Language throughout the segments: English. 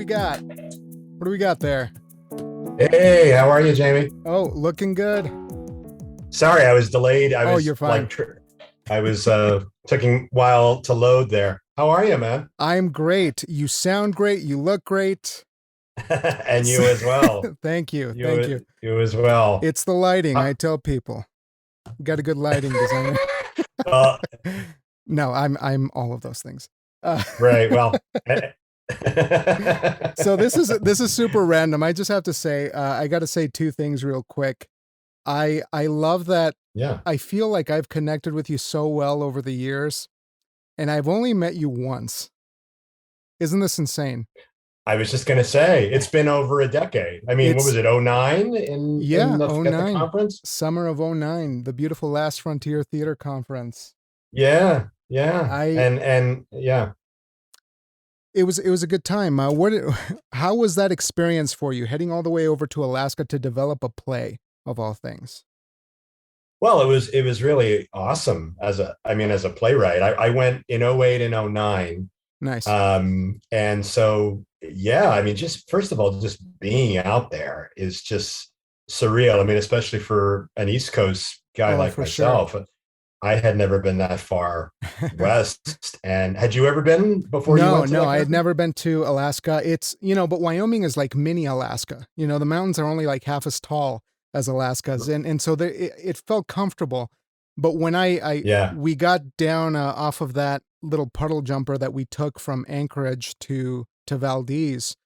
got? What do we got there? Hey, how are you, Jamie? Oh, looking good. Sorry, I was delayed. You're fine. I was taking a while to load there. How are you, man? I'm great. You sound great. You look great. And you as well. Thank you. Thank you. You as well. It's the lighting. I tell people, you got a good lighting designer. No, I'm all of those things. Right. Well. So this is super random. I just have to say, I got to say two things real quick. I love that. Yeah. I feel like I've connected with you so well over the years, and I've only met you once. Isn't this insane? I was just going to say, it's been over a decade. I mean, what was it, 09 in the conference? Summer of 09, the beautiful Last Frontier Theater Conference. Yeah. And yeah. It was a good time. How was that experience for you, heading all the way over to Alaska to develop a play, of all things? Well, it was really awesome as a playwright. I went in 08 and 09. Nice. And so, yeah, I mean, just first of all, just being out there is just surreal. I mean, especially for an East Coast guy like myself. Sure. I had never been that far west. And had you ever been before? No, I had never been to Alaska. It's, but Wyoming is like mini Alaska. The mountains are only like half as tall as Alaska's. And so it felt comfortable. But when we got down off of that little puddle jumper that we took from Anchorage to Valdez,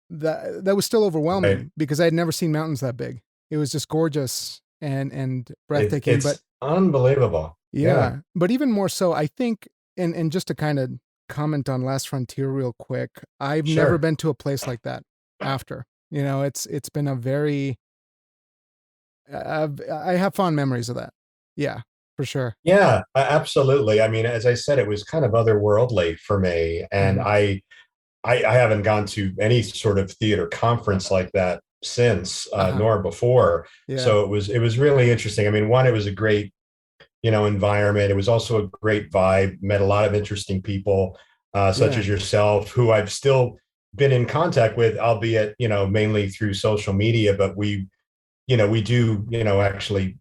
that was still overwhelming because I had never seen mountains that big. It was just gorgeous and breathtaking. It's unbelievable. Yeah. But even more so, I think, and just to kind of comment on Last Frontier real quick, I've never been to a place like that after. It's been a very, I have fond memories of that. Yeah, for sure. Yeah, absolutely. I mean, as I said, it was kind of otherworldly for me. And I haven't gone to any sort of theater conference like that since, nor before. Yeah. So it was really interesting. I mean, one, it was a great, environment. It was also a great vibe, met a lot of interesting people, such as yourself, who I've still been in contact with, albeit, mainly through social media, but we do, actually,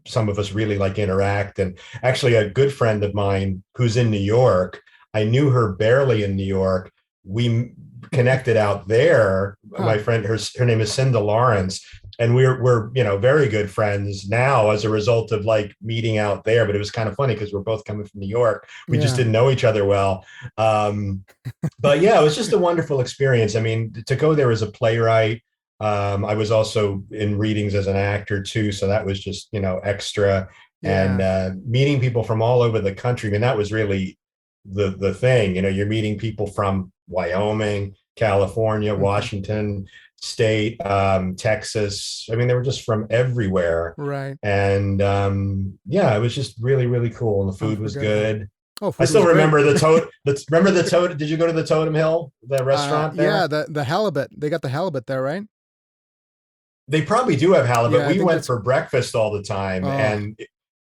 some of us really like interact. And actually a good friend of mine who's in New York, I knew her barely in New York. We connected out there. My friend, her name is Cinda Lawrence, and we're very good friends now as a result of like meeting out there. But it was kind of funny because we're both coming from New York. We just didn't know each other well. But yeah, it was just a wonderful experience. I mean, to go there as a playwright. I was also in readings as an actor too, so that was just extra. And meeting people from all over the country. I mean, that was really the thing. You're meeting people from Wyoming, California, Washington State, Texas. I mean, they were just from everywhere. Right. And it was just really, really cool. And the food was good. Oh, I still remember the totem. Remember the totem? Did you go to the Totem Hill, the restaurant there? Yeah, the halibut. They got the halibut there, right? They probably do have halibut. We went for breakfast all the time, and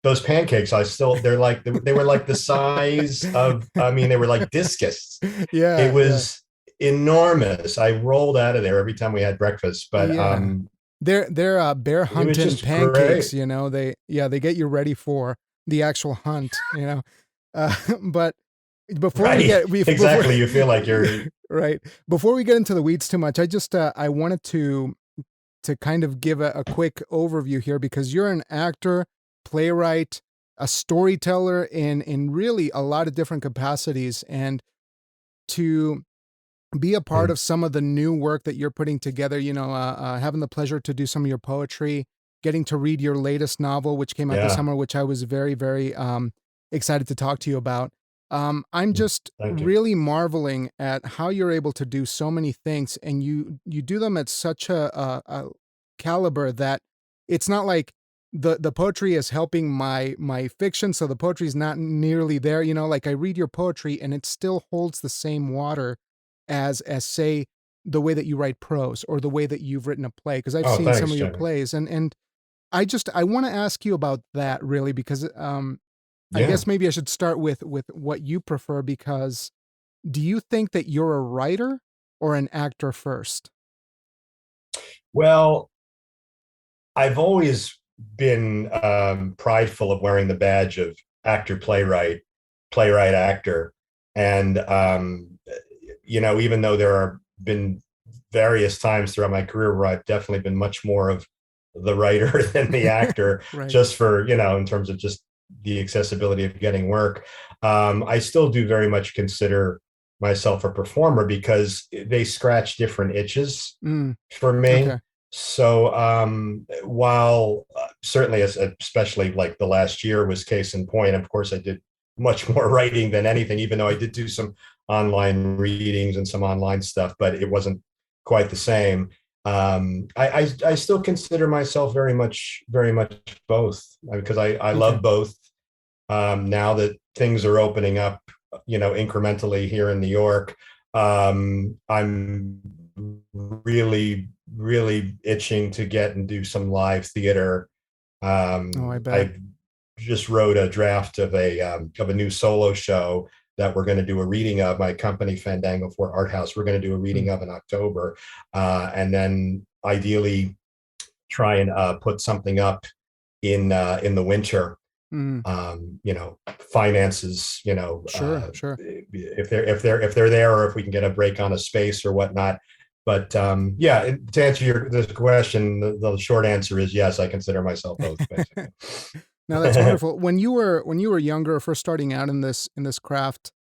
those pancakes, they were like the size of, they were like discus. Yeah. It was enormous. I rolled out of there every time we had breakfast, but they're bear hunting pancakes, great. They get you ready for the actual hunt, but before you feel like you're right. Before we get into the weeds too much, I just I wanted to kind of give a quick overview here, because you're an actor, playwright, a storyteller in really a lot of different capacities, and to be a part of some of the new work that you're putting together, having the pleasure to do some of your poetry, getting to read your latest novel, which came out this summer, which I was very, very excited to talk to you about. I'm just really marveling at how you're able to do so many things, and you do them at such a caliber that it's not like the poetry is helping my fiction, so the poetry is not nearly there. Like I read your poetry and it still holds the same water as say the way that you write prose or the way that you've written a play, because I've seen some of your plays, and I want to ask you about that really, because I guess maybe I should start with what you prefer, because do you think that you're a writer or an actor first? Well, I've always been prideful of wearing the badge of actor, playwright, actor. And, even though there have been various times throughout my career where I've definitely been much more of the writer than the actor, Right. just for, in terms of just the accessibility of getting work. I still do very much consider myself a performer because they scratch different itches for me. Okay. So while certainly, especially like the last year was case in point, of course, I did much more writing than anything, even though I did do some online readings and some online stuff, but it wasn't quite the same. I still consider myself very much both, because I love both. Now that things are opening up, incrementally here in New York, I'm really itching to get and do some live theater. I bet. I just wrote a draft of a new solo show that we're going to do a reading of. My company, Fandango for Art House, we're going to do a reading of in October, and then ideally try and put something up in the winter. Finances, Sure. if they're there, or if we can get a break on a space or whatnot. But yeah, to answer this question, the short answer is yes, I consider myself both, basically. Now that's wonderful. When you were younger, first starting out in this craft,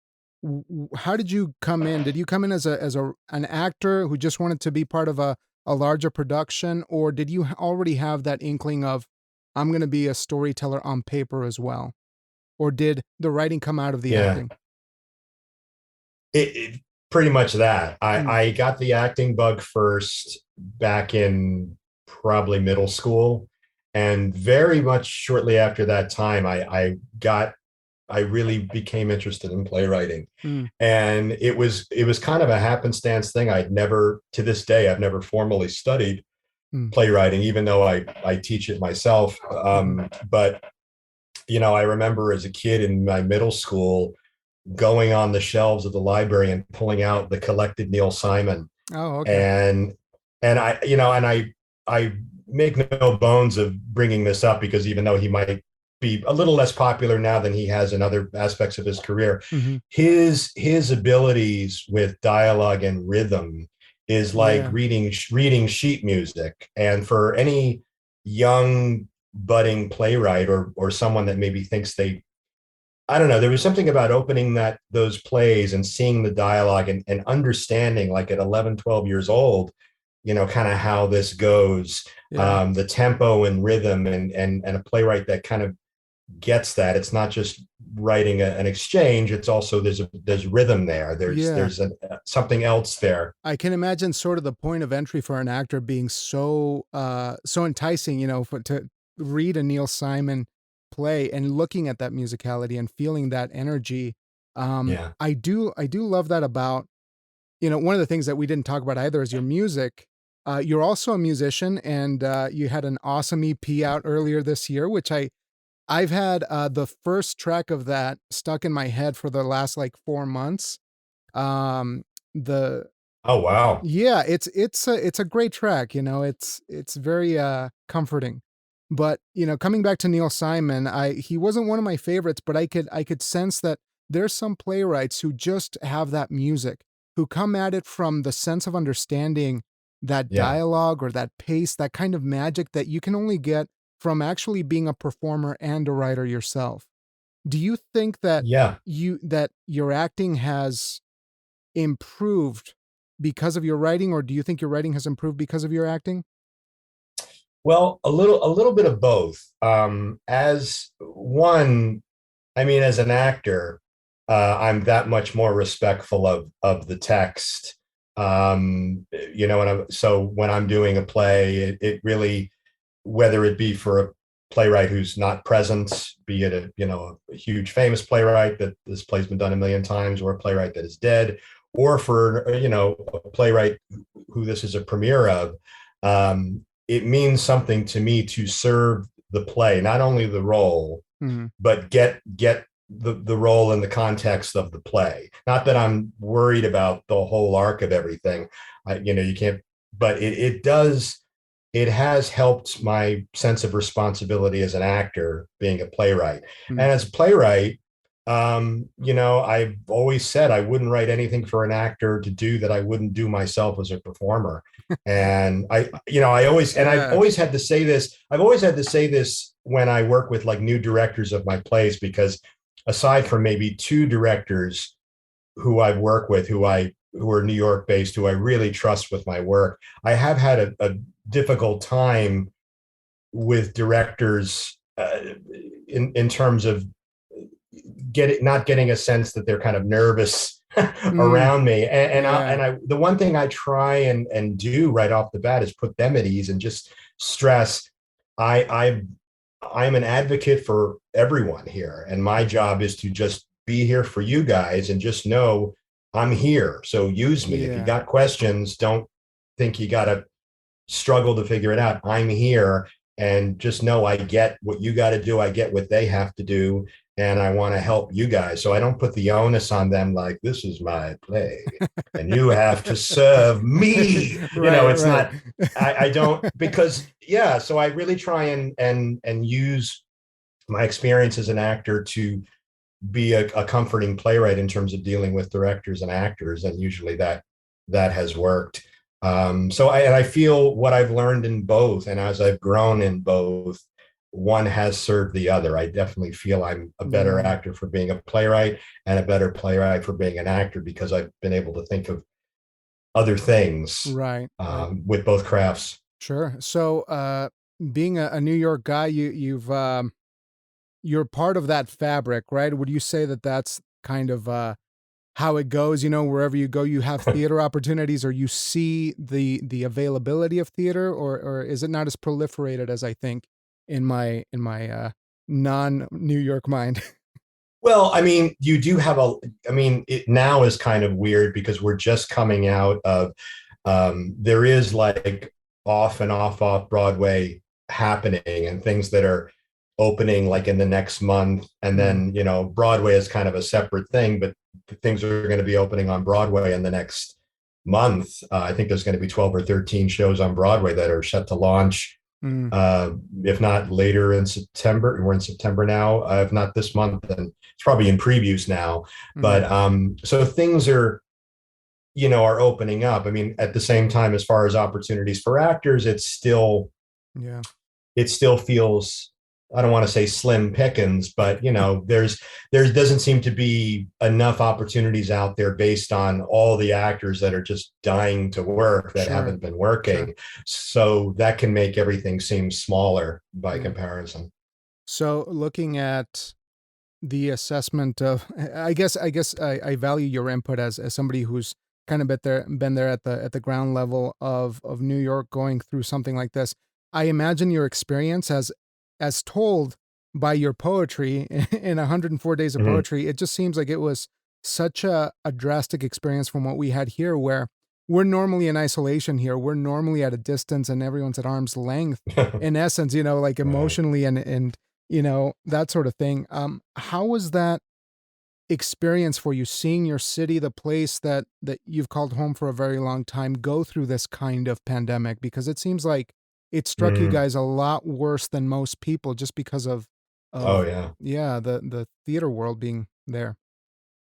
how did you come in? Did you come in as an actor who just wanted to be part of a larger production, or did you already have that inkling of, I'm going to be a storyteller on paper as well? Or did the writing come out of the acting? It pretty much that. I got the acting bug first back in probably middle school. And very much shortly after that time, I really became interested in playwriting. And it was kind of a happenstance thing. To this day, I've never formally studied playwriting, even though I teach it myself. But, I remember as a kid in my middle school going on the shelves of the library and pulling out the collected Neil Simon. Oh, okay. And I make no bones of bringing this up, because even though he might be a little less popular now than he has in other aspects of his career, his abilities with dialogue and rhythm is like reading sheet music. And for any young budding playwright, or someone that maybe thinks I don't know, there was something about opening those plays and seeing the dialogue and understanding, like at 11, 12 years old, kind of how this goes, the tempo and rhythm, and a playwright that kind of gets that. It's not just writing an exchange, it's also there's rhythm there. There's something else there. I can imagine sort of the point of entry for an actor being so enticing, to read a Neil Simon play and looking at that musicality and feeling that energy. I do love that about, one of the things that we didn't talk about either is your music. You're also a musician, and you had an awesome EP out earlier this year, which I've had the first track of that stuck in my head for the last like 4 months. Oh wow. Yeah, it's a great track, it's very comforting. But, coming back to Neil Simon, he wasn't one of my favorites, but I could sense that there's some playwrights who just have that music, who come at it from the sense of understanding that dialogue or that pace, that kind of magic that you can only get from actually being a performer and a writer yourself. Do you think that that your acting has improved because of your writing, or do you think your writing has improved because of your acting? Well, a little bit of both. As an actor, I'm that much more respectful of the text. So when I'm doing a play, it really, whether it be for a playwright who's not present, be it a huge famous playwright that this play's been done a million times, or a playwright that is dead, or for a playwright who this is a premiere of, it means something to me to serve the play, not only the role, but get the role in the context of the play. Not that I'm worried about the whole arc of everything. You can't, but it does, it has helped my sense of responsibility as an actor being a playwright. Mm. And as a playwright, I've always said I wouldn't write anything for an actor to do that I wouldn't do myself as a performer. And I've always had to say this. I've always had to say this when I work with like new directors of my plays, because aside from maybe two directors who I've worked with, who are New York based, who I really trust with my work, I have had a difficult time with directors in terms of not getting a sense that they're kind of nervous around me. The one thing I try and do right off the bat is put them at ease and just stress I'm an advocate for everyone here, and my job is to just be here for you guys, and just know I'm here. So use me. If you got questions, don't think you got to struggle to figure it out. I'm here, and just know I get what you got to do. I get what they have to do, and I want to help you guys. So I don't put the onus on them like, this is my play and you have to serve me. It's not, I don't, because so I really try and use my experience as an actor to be a comforting playwright in terms of dealing with directors and actors. And usually that has worked. So I feel what I've learned in both, and as I've grown in both, one has served the other. I definitely feel I'm a better actor for being a playwright, and a better playwright for being an actor, because I've been able to think of other things with both crafts. Sure. So being a New York guy, you're part of that fabric, right? Would you say that that's kind of how it goes? Wherever you go, you have theater opportunities, or you see the availability of theater, or is it not as proliferated as I think in my non-New York mind? Well, I mean, you do have it now is kind of weird because we're just coming out of, there is like off and off Broadway happening, and things that are opening like in the next month. And then, Broadway is kind of a separate thing, but things are going to be opening on Broadway in the next month. I think there's going to be 12 or 13 shows on Broadway that are set to launch. If not later in September. We're in September now. If not this month, then it's probably in previews now. But so things are opening up. I mean, at the same time, as far as opportunities for actors, it still feels, I don't want to say slim pickings, but there doesn't seem to be enough opportunities out there based on all the actors that are just dying to work that haven't been working. So that can make everything seem smaller by comparison. So looking at the assessment of, I guess I value your input as somebody who's kind of been there at the ground level of New York, going through something like this. I imagine your experience as told by your poetry in 104 Days of Poetry, it just seems like it was such a drastic experience from what we had here, where we're normally in isolation here. We're normally at a distance and everyone's at arm's length, in essence, like emotionally and that sort of thing. How was that experience for you, seeing your city, the place that you've called home for a very long time, go through this kind of pandemic? Because it seems like it struck you guys a lot worse than most people, just because of the theater world being there.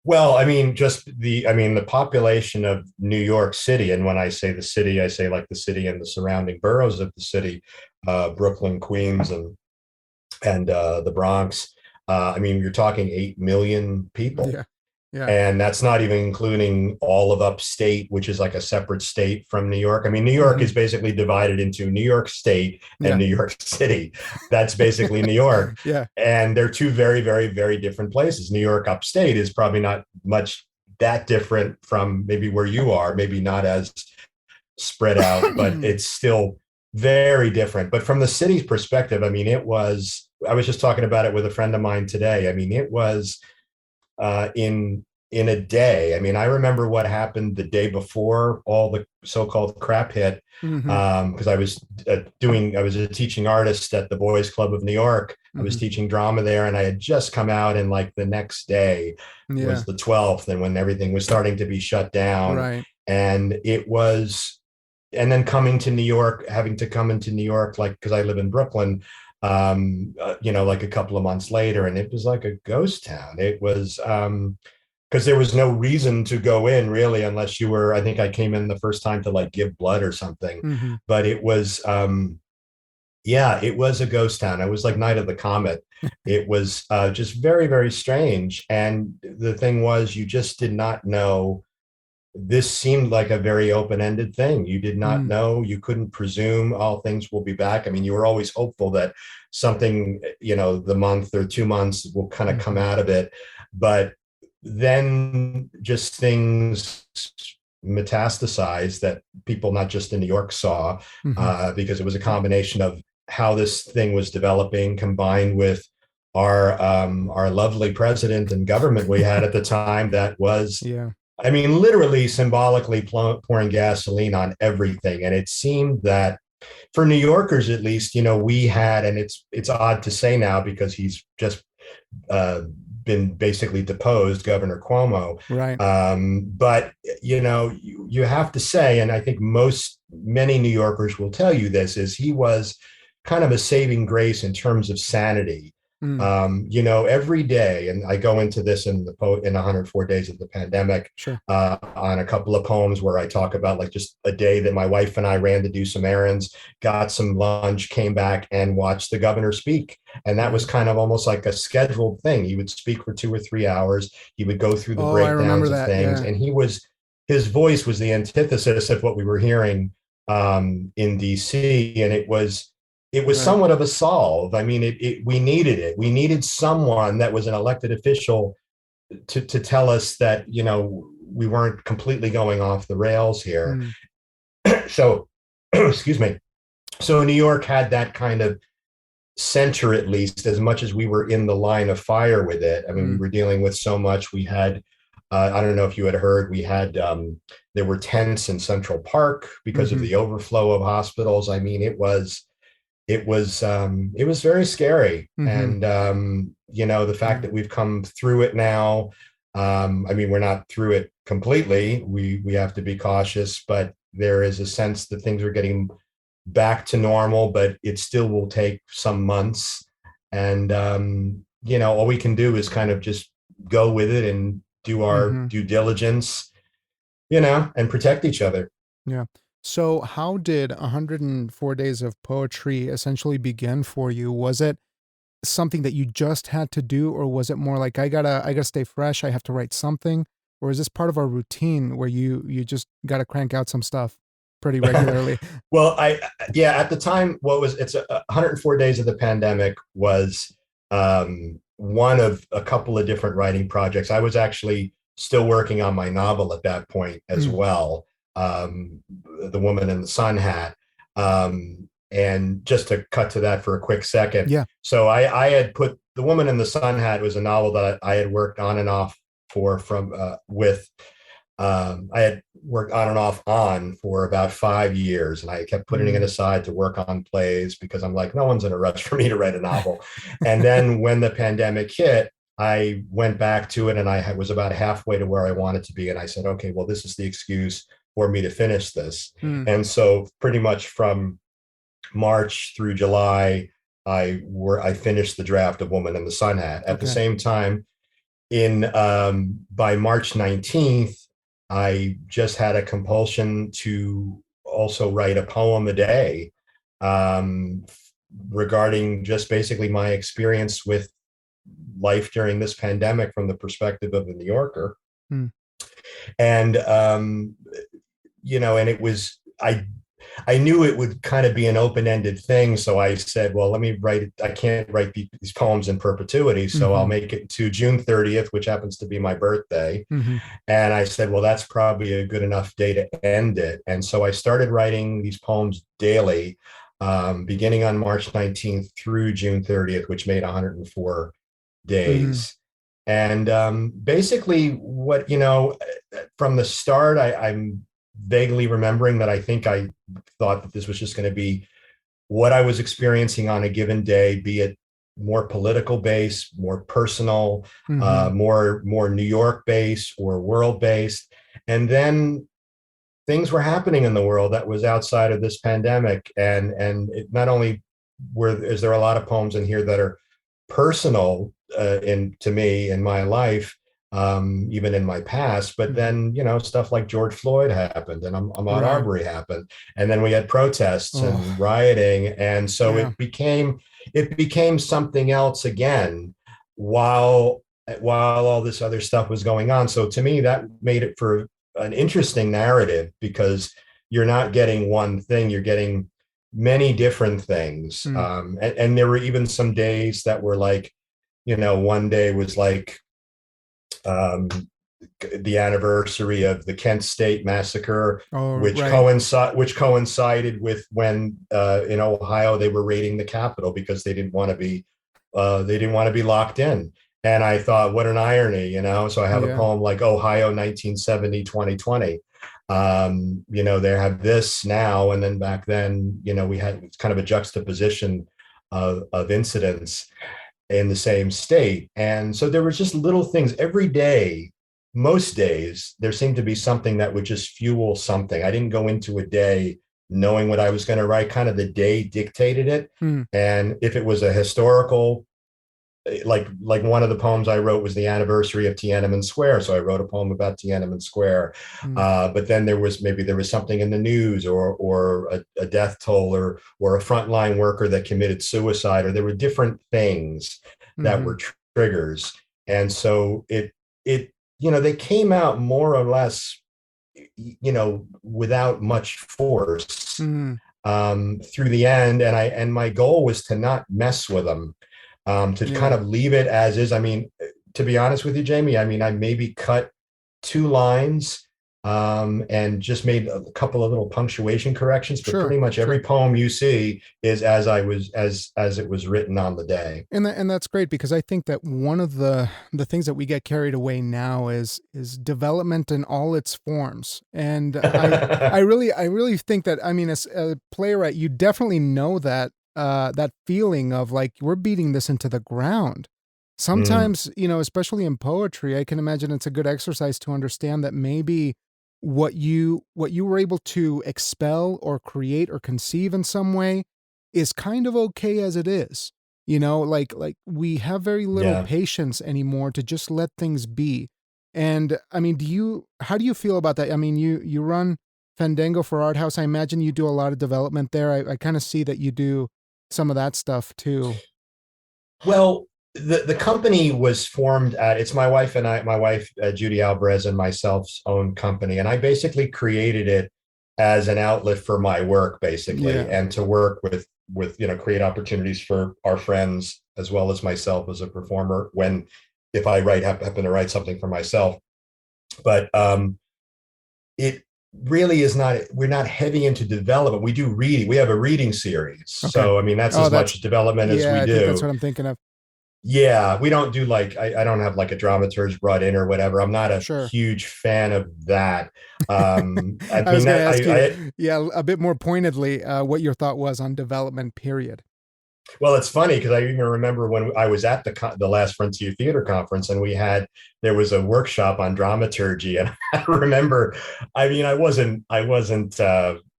Well, I mean, the population of New York City, and when I say the city, I say like the city and the surrounding boroughs of the city, Brooklyn, Queens, and the Bronx. I mean, you're talking 8 million people. Yeah. And that's not even including all of upstate, which is like a separate state from New York. I mean, New York is basically divided into New York State and New York City. That's basically New York. And they're two very, very, very different places. New York upstate is probably not much that different from maybe where you are, maybe not as spread out, but it's still very different. But from the city's perspective, I mean, I was just talking about it with a friend of mine today. I mean, it was in a day. I mean, I remember what happened the day before all the so-called crap hit, because I was a teaching artist at the Boys Club of New York I was Hmm. teaching drama there, and I had just come out, and like the next day Yeah. was the 12th, and when everything was starting to be shut down. Right. And it was, and then coming to New York, having to come into New York, like, because I live in Brooklyn, like a couple of months later, and it was like a ghost town. It was, because there was no reason to go in really, unless you were, I think I came in the first time to like give blood or something, Hmm. but it was, yeah, it was a ghost town. It was like Night of the Comet. It was just very, very strange. And the thing was, you just did not know. This seemed like a very open-ended thing. You did not Mm. know. You couldn't presume all things will be back. I mean, you were always hopeful that something, the month or 2 months will kind of come Hmm. out of it. But then just things metastasized that people not just in New York saw, Hmm. because it was a combination of how this thing was developing combined with our lovely president and government we had at the time that was, Yeah. I mean, literally symbolically pouring gasoline on everything. And it seemed that for New Yorkers, at least, we had, and it's odd to say now because he's just uh, been basically deposed, Governor Cuomo. Right. But you have to say, and I think many New Yorkers will tell you this, is he was kind of a saving grace in terms of sanity. Mm. Every day, and I go into this in 104 Days of the Pandemic, Sure. on a couple of poems where I talk about like just a day that my wife and I ran to do some errands, got some lunch, came back and watched the governor speak. And that was Right. kind of almost like a scheduled thing. He would speak for 2 or 3 hours. He would go through the Oh, I remember breakdowns of that. things, Yeah. and his voice was the antithesis of what we were hearing in DC, and it was Right. somewhat of a solve. I mean, we needed it. We needed someone that was an elected official to tell us that we weren't completely going off the rails here. Mm. So, excuse me. So New York had that kind of center, at least, as much as we were in the line of fire with it. I mean, we Mm. were dealing with so much. We had, I don't know if you had heard, we had, there were tents in Central Park because of Hmm. the overflow of hospitals. I mean, it was very scary. Hmm. And the fact Yeah. that we've come through it now, I mean, we're not through it completely. We have to be cautious, but there is a sense that things are getting back to normal, but it still will take some months. And all we can do is kind of just go with it and do our Hmm. due diligence, and protect each other. Yeah. So how did 104 Days of Poetry essentially begin for you? Was it something that you just had to do, or was it more like I gotta stay fresh, I have to write something? Or is this part of our routine where you just gotta crank out some stuff pretty regularly? Well, yeah, at the time, 104 Days of the Pandemic was one of a couple of different writing projects. I was actually still working on my novel at that point as Mm. well, The Woman in the Sun Hat. And just to cut to that for a quick second. Yeah. So I had put The Woman in the Sun Hat was a novel that I had worked on and off I had worked on and off for about 5 years, and I kept putting it Mm. aside to work on plays because I'm like, no one's in a rush for me to write a novel. And then when the pandemic hit, I went back to it, and was about halfway to where I wanted to be. And I said, okay, well, this is the excuse for me to finish this. Mm. And so pretty much from March through July, I finished the draft of Woman in the Sun Hat. At the Okay. same time, by March 19th, I just had a compulsion to also write a poem a day, um, regarding just basically my experience with life during this pandemic from the perspective of the New Yorker. Mm. And and it was I knew it would kind of be an open-ended thing. So I said, well, let me write it. I can't write these poems in perpetuity. So I'll Mhm. make it to June 30th, which happens to be my birthday. Mhm. And I said, well, that's probably a good enough day to end it. And so I started writing these poems daily, beginning on March 19th through June 30th, which made 104 Mhm. days. And basically, from the start, I'm vaguely remembering that I think I thought that this was just going to be what I was experiencing on a given day, be it more political based, more personal, Mm-hmm. more New York based or world based. And then things were happening in the world that was outside of this pandemic, and it not only is there a lot of poems in here that are personal in to me in my life, even in my past, but Mm-hmm. then stuff like George Floyd happened, and Ahmaud Right. Arbery happened, and then we had protests and Oh, rioting, and so yeah. it became something else again, while all this other stuff was going on. So to me, that made it for an interesting narrative, because you're not getting one thing, you're getting many different things. Mm. And there were even some days that were like, one day was like um, the anniversary of the Kent State massacre, Oh, which right. coincided with when in Ohio they were raiding the Capitol because they didn't want to be locked in. And I thought, what an irony. So I have a Yeah. poem like Ohio 1970 2020. They have this now, and then back then, we had kind of a juxtaposition of incidents in the same state. And so there was just little things every day. Most days, there seemed to be something that would just fuel something. I didn't go into a day knowing what I was going to write. Kind of the day dictated it. Mm. And if it was a historical, like one of the poems I wrote was the anniversary of Tiananmen Square, so I wrote a poem about Tiananmen Square. Mm. But then there was something in the news, or a death toll, or a frontline worker that committed suicide, or there were different things that Mm-hmm. were triggers. And so they came out more or less, without much force, Mm. through the end. And my goal was to not mess with them, to kind Yeah. of leave it as is. I mean, to be honest with you, Jamie, I mean, I maybe cut 2 lines, and just made a couple of little punctuation corrections, but Sure. pretty much every Sure. poem you see is as it was written on the day. And that's great, because I think that one of the things that we get carried away now is development in all its forms. And I really think that, I mean, as a playwright, you definitely know that that feeling of like we're beating this into the ground. Mm, Sometimes, especially in poetry, I can imagine it's a good exercise to understand that maybe what you were able to expel or create or conceive in some way is kind of okay as it is. Like we have very little yeah. patience anymore to just let things be. And I mean, how do you feel about that? I mean, you run Fandango for Art House. I imagine you do a lot of development there. I kind of see that you do some of that stuff too. Well, the company was formed it's my wife, Judy Alvarez, and myself's own company. And I basically created it as an outlet for my work, basically, Yeah. and to work with create opportunities for our friends as well as myself as a performer, when if I happen to write something for myself. But it really is not, we're not heavy into development. We do reading. We have a reading series. Okay. So I mean, that's Oh, as that's much development as yeah, we I think that's do. what I'm thinking of. Yeah, we don't do like, I don't have like a dramaturge brought in or whatever. I'm not a Sure. huge fan of that. I I was mean going to that ask you, I yeah, a bit more pointedly, what your thought was on development period. well, it's funny because I even remember when I was at the last Frontier Theater conference, and there was a workshop on dramaturgy, and I remember, I mean, I wasn't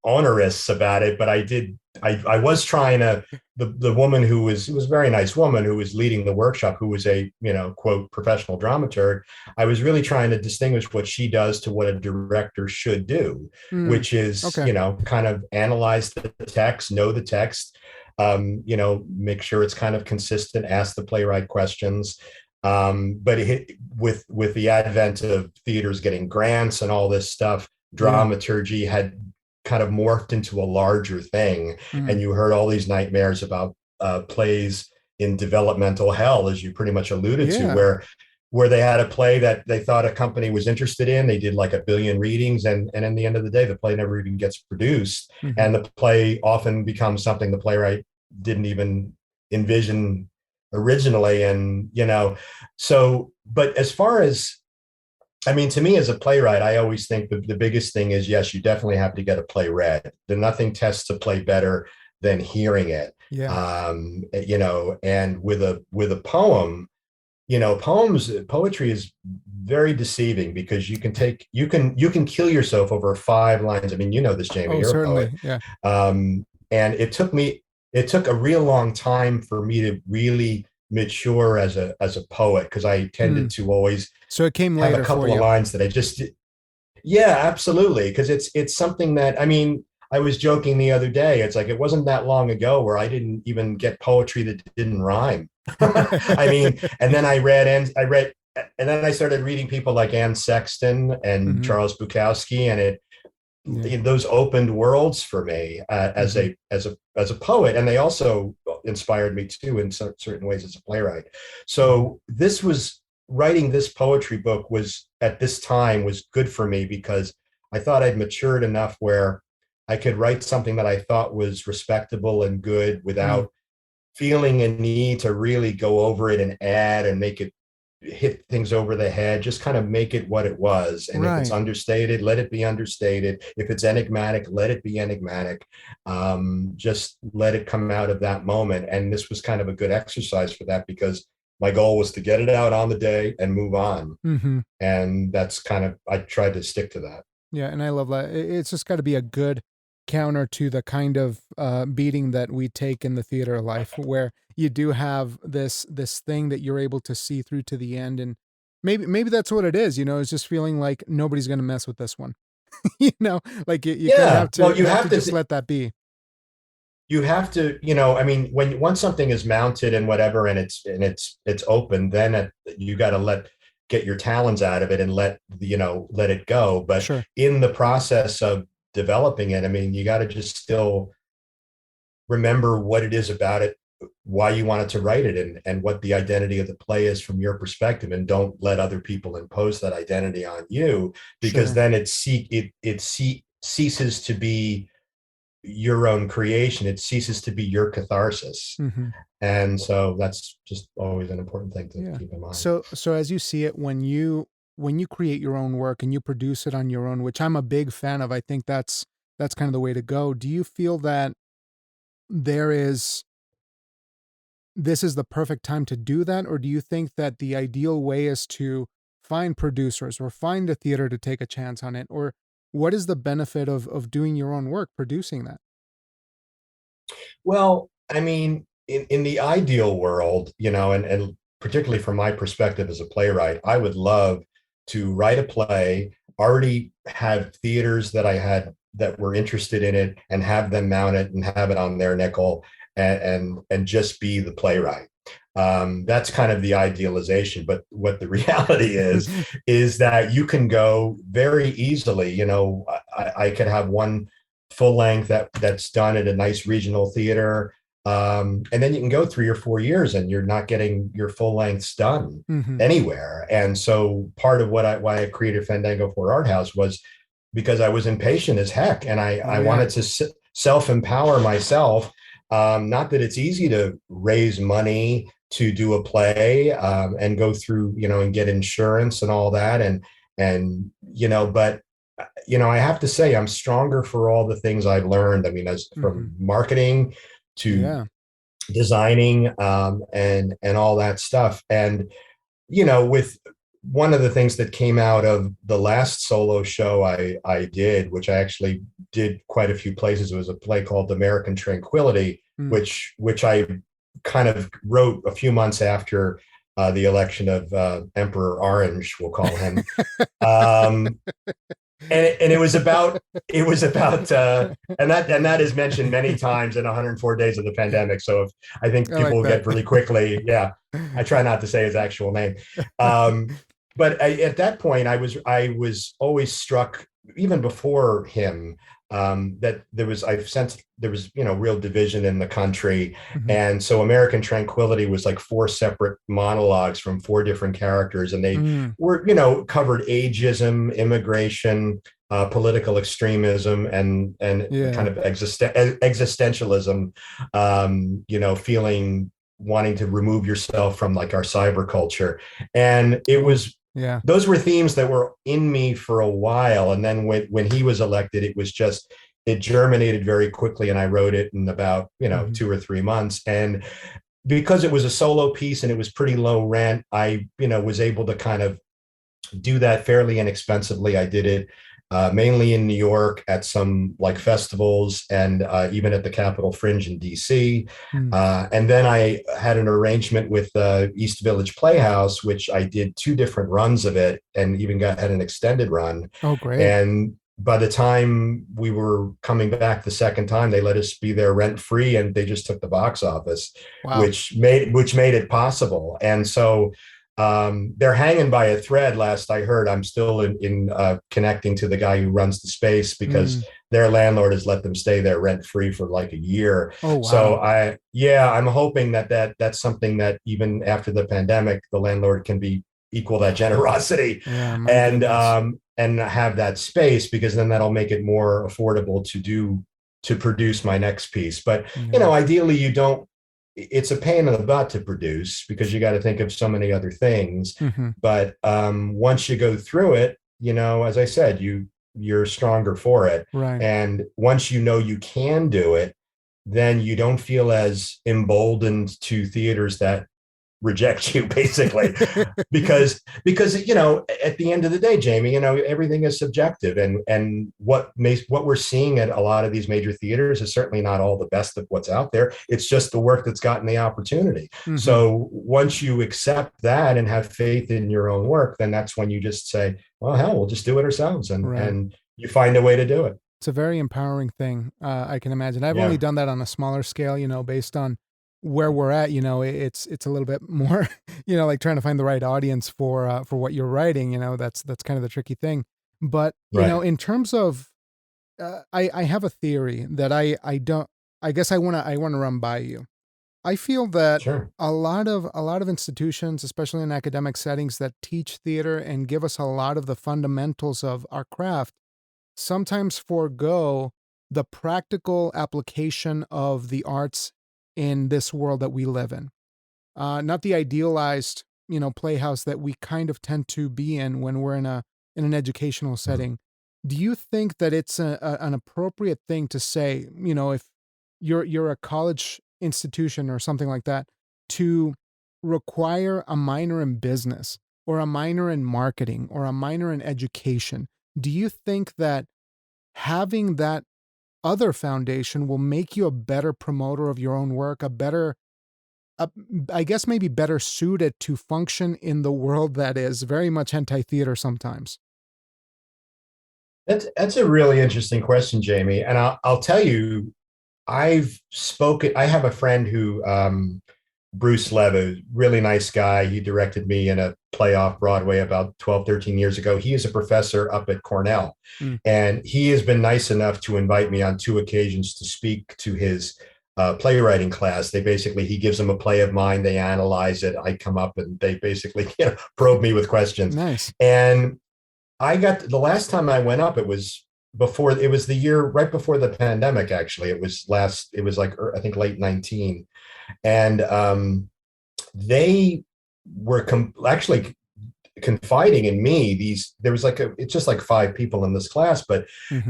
onerous about it, but I was trying to, the woman who was a very nice woman who was leading the workshop, who was a quote professional dramaturg. I was really trying to distinguish what she does to what a director should do, Mm, which is okay. kind of analyze the text, know the text, make sure it's kind of consistent, ask the playwright questions. But with the advent of theaters getting grants and all this stuff, Yeah. dramaturgy had kind of morphed into a larger thing. Mm, And you heard all these nightmares about plays in developmental hell, as you pretty much alluded to, yeah. where they had a play that they thought a company was interested in. They did like 1 billion readings, and in the end of the day, the play never even gets produced. Hmm. And the play often becomes something the playwright didn't even envision originally. And so, but as far as, I mean, to me as a playwright, I always think the biggest thing is, yes, you definitely have to get a play read. Nothing tests a play better than hearing it. Yeah. And with a poem, poetry is very deceiving because you can kill yourself over 5 lines. I mean, this, Jamie, Oh, you're a poet. certainly. Yeah. And it took a real long time for me to really mature as a poet, because I tended to always So it came have a later for couple of you. lines that I just, yeah, absolutely. Because it's something that, I mean, I was joking the other day. It's like, it wasn't that long ago where I didn't even get poetry that didn't rhyme. I mean, and then and then I started reading people like Anne Sexton and Charles Bukowski, and those opened worlds for me as a poet, and they also inspired me too in certain ways as a playwright. So writing this poetry book was, at this time, was good for me because I thought I'd matured enough where I could write something that I thought was respectable and good without feeling a need to really go over it and add and make it hit things over the head. Just kind of make it what it was. And if it's understated, let it be understated. If it's enigmatic, let it be enigmatic. Just let it come out of that moment. And this was kind of a good exercise for that, because my goal was to get it out on the day and move on. And that's I tried to stick to that. Yeah. And I love that. It's just got to be a good counter to the kind of beating that we take in the theater life, where you do have this thing that you're able to see through to the end. And maybe that's what it is, it's just feeling like nobody's going to mess with this one. Like you kind of have to, you have to just let that be. You have to, I mean, once something is mounted and whatever, and it's open, then you got to get your talons out of it and let it go. But in the process of developing it, I mean, you got to just still remember what it is about it, why you wanted to write it, and what the identity of the play is from your perspective, and don't let other people impose that identity on you, because then it ceases to be your own creation. It ceases to be your catharsis. And so that's just always an important thing to keep in mind. So as you see it, when you create your own work and you produce it on your own, which I'm a big fan of, I think that's kind of the way to go. Do you feel that this is the perfect time to do that? Or do you think that the ideal way is to find producers or find a theater to take a chance on it? Or what is the benefit of doing your own work, producing that? Well, I mean, in the ideal world, and particularly from my perspective as a playwright, I would love to write a play, already have theaters that were interested in it, and have them mount it and have it on their nickel, and just be the playwright. That's kind of the idealization. But what the reality is that you can go very easily. I could have one full length that's done at a nice regional theater. And then you can go 3 or 4 years and you're not getting your full lengths done anywhere. And so part of why I created Fandango for Art House was because I was impatient as heck, and I wanted to self-empower myself. Not that it's easy to raise money to do a play, and go through, and get insurance and all that. But I have to say I'm stronger for all the things I've learned. I mean, as from marketing to designing, and all that stuff. And, with one of the things that came out of the last solo show I did, which I actually did quite a few places, it was a play called American Tranquility, which I kind of wrote a few months after the election of Emperor Orange, we'll call him. And it was about and that is mentioned many times in 104 Days of the Pandemic. So I think people will get really quickly. Yeah, I try not to say his actual name. But at that point, I was always struck, even before him, that I sensed there was real division in the country. And so American Tranquility was like 4 separate monologues from 4 different characters, and they were covered ageism, immigration, political extremism, and kind of existentialism, wanting to remove yourself from like our cyber culture. And it was those were themes that were in me for a while. And then when he was elected, it it germinated very quickly, and I wrote it in about, 2 or 3 months. And because it was a solo piece and it was pretty low rent, I, was able to kind of do that fairly inexpensively. I did it mainly in New York at some like festivals, and even at the Capitol Fringe in DC. And then I had an arrangement with East Village Playhouse, which I did 2 different runs of it, and even had an extended run. Oh, great. And by the time we were coming back the second time, they let us be there rent free, and they just took the box office. Wow. which made it possible. And so they're hanging by a thread. Last I heard, I'm still in connecting to the guy who runs the space, because their landlord has let them stay there rent free for like a year. Oh, wow. So I'm hoping that's something that even after the pandemic, the landlord can equal that generosity. Yeah, and have that space, because then that'll make it more affordable to produce my next piece. But ideally, it's a pain in the butt to produce, because you got to think of so many other things. But once you go through it, as I said, you're stronger for it. Right. And once you can do it, then you don't feel as emboldened to theaters that reject you, basically. because at the end of the day, Jamie, everything is subjective, and what we're seeing at a lot of these major theaters is certainly not all the best of what's out there. It's just the work that's gotten the opportunity. So once you accept that and have faith in your own work, then that's when you just say, well, hell, we'll just do it ourselves, and you find a way to do it. It's a very empowering thing. I can imagine. I've only done that on a smaller scale, based on where we're at. It's a little bit more, like trying to find the right audience for what you're writing. That's kind of the tricky thing. But in terms of, I have a theory that I guess I want to run by you. I feel that a lot of institutions, especially in academic settings that teach theater and give us a lot of the fundamentals of our craft, sometimes forego the practical application of the arts in this world that we live in. Not the idealized, playhouse that we kind of tend to be in when we're in an educational setting. Do you think that it's an appropriate thing to say, if you're a college institution or something like that, to require a minor in business or a minor in marketing or a minor in education? Do you think that having that other foundation will make you a better promoter of your own work, I guess maybe better suited to function in the world that is very much anti-theater sometimes? That's a really interesting question, Jamie. And I'll tell you, I have a friend who, Bruce Levitt, really nice guy. He directed me in a play off Broadway about 12, 13 years ago. He is a professor up at Cornell, and he has been nice enough to invite me on 2 occasions to speak to his playwriting class. He gives them a play of mine, they analyze it, I come up, and they basically probe me with questions. Nice. And the last time I went up, it was the year right before the pandemic. Actually, it was like, I think, late 19. And they were actually confiding in me. There was it's just like 5 people in this class, but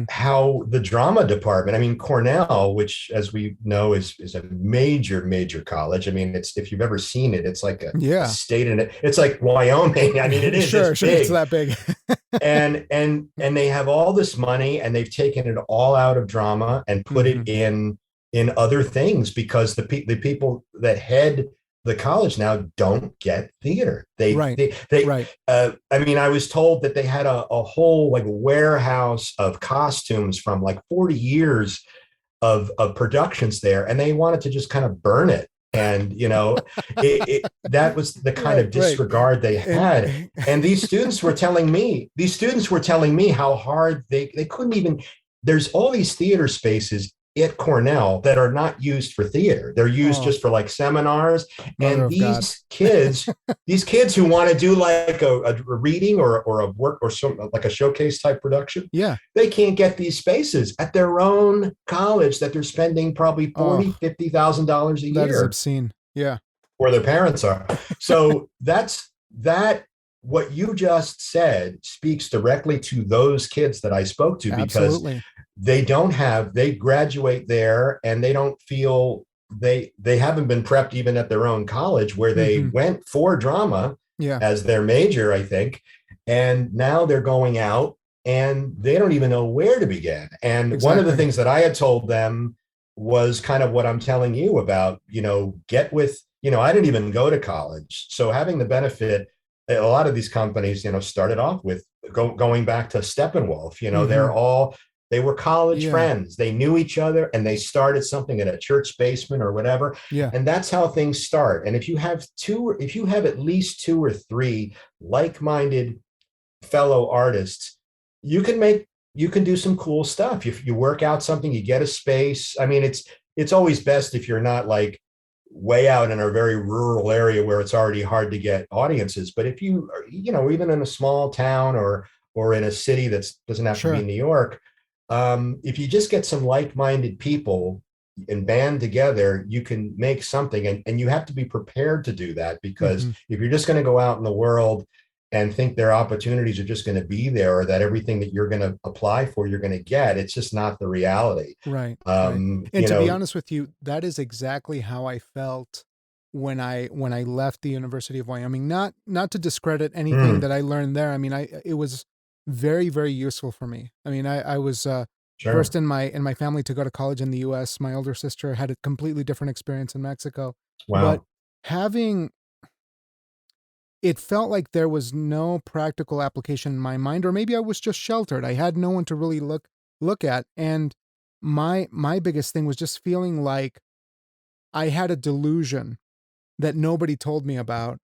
how the drama department, I mean, Cornell, which, as we know, is a major college. I mean, if you've ever seen it, it's like a state in it. It's like Wyoming. I mean, it is. Sure, it's that big. and they have all this money, and they've taken it all out of drama and put it in other things, because the people that head the college now don't get theater. I mean, I was told that they had a whole like warehouse of costumes from like 40 years of productions there, and they wanted to just kind of burn it. And that was the kind of disregard they had. And these students were telling me how hard they couldn't even. There's all these theater spaces at Cornell that are not used for theater. They're used just for like seminars. And these kids who want to do like a reading or a work or something like a showcase type production, they can't get these spaces at their own college that they're spending probably $50,000 a year. That is obscene. Yeah. Or their parents are. So that what you just said speaks directly to those kids that I spoke to, because they graduate there and they don't feel they haven't been prepped even at their own college where they went for drama as their major, I think. And now they're going out and they don't even know where to begin. And one of the things that I had told them was kind of what I'm telling you about, get with, I didn't even go to college. So having the benefit, a lot of these companies, started off with going back to Steppenwolf, they were college friends. They knew each other and they started something in a church basement or whatever. And that's how things start. And if you have at least 2 or 3 like-minded fellow artists, you can do some cool stuff. If you work out something, you get a space. I mean, it's always best if you're not like way out in a very rural area where it's already hard to get audiences. But if you are, even in a small town or in a city that doesn't have to be New York, if you just get some like-minded people and band together, you can make something. And you have to be prepared to do that, because if you're just going to go out in the world and think their opportunities are just going to be there, or that everything that you're going to apply for, you're going to get, it's just not the reality. Right. And to be honest with you, that is exactly how I felt when I left the University of Wyoming. Not to discredit anything that I learned there. I mean, it was very, very useful for me. I mean, I was first in my family to go to college in the U.S. My older sister had a completely different experience in Mexico. Wow. But it felt like there was no practical application in my mind, or maybe I was just sheltered. I had no one to really look at. And my biggest thing was just feeling like I had a delusion that nobody told me about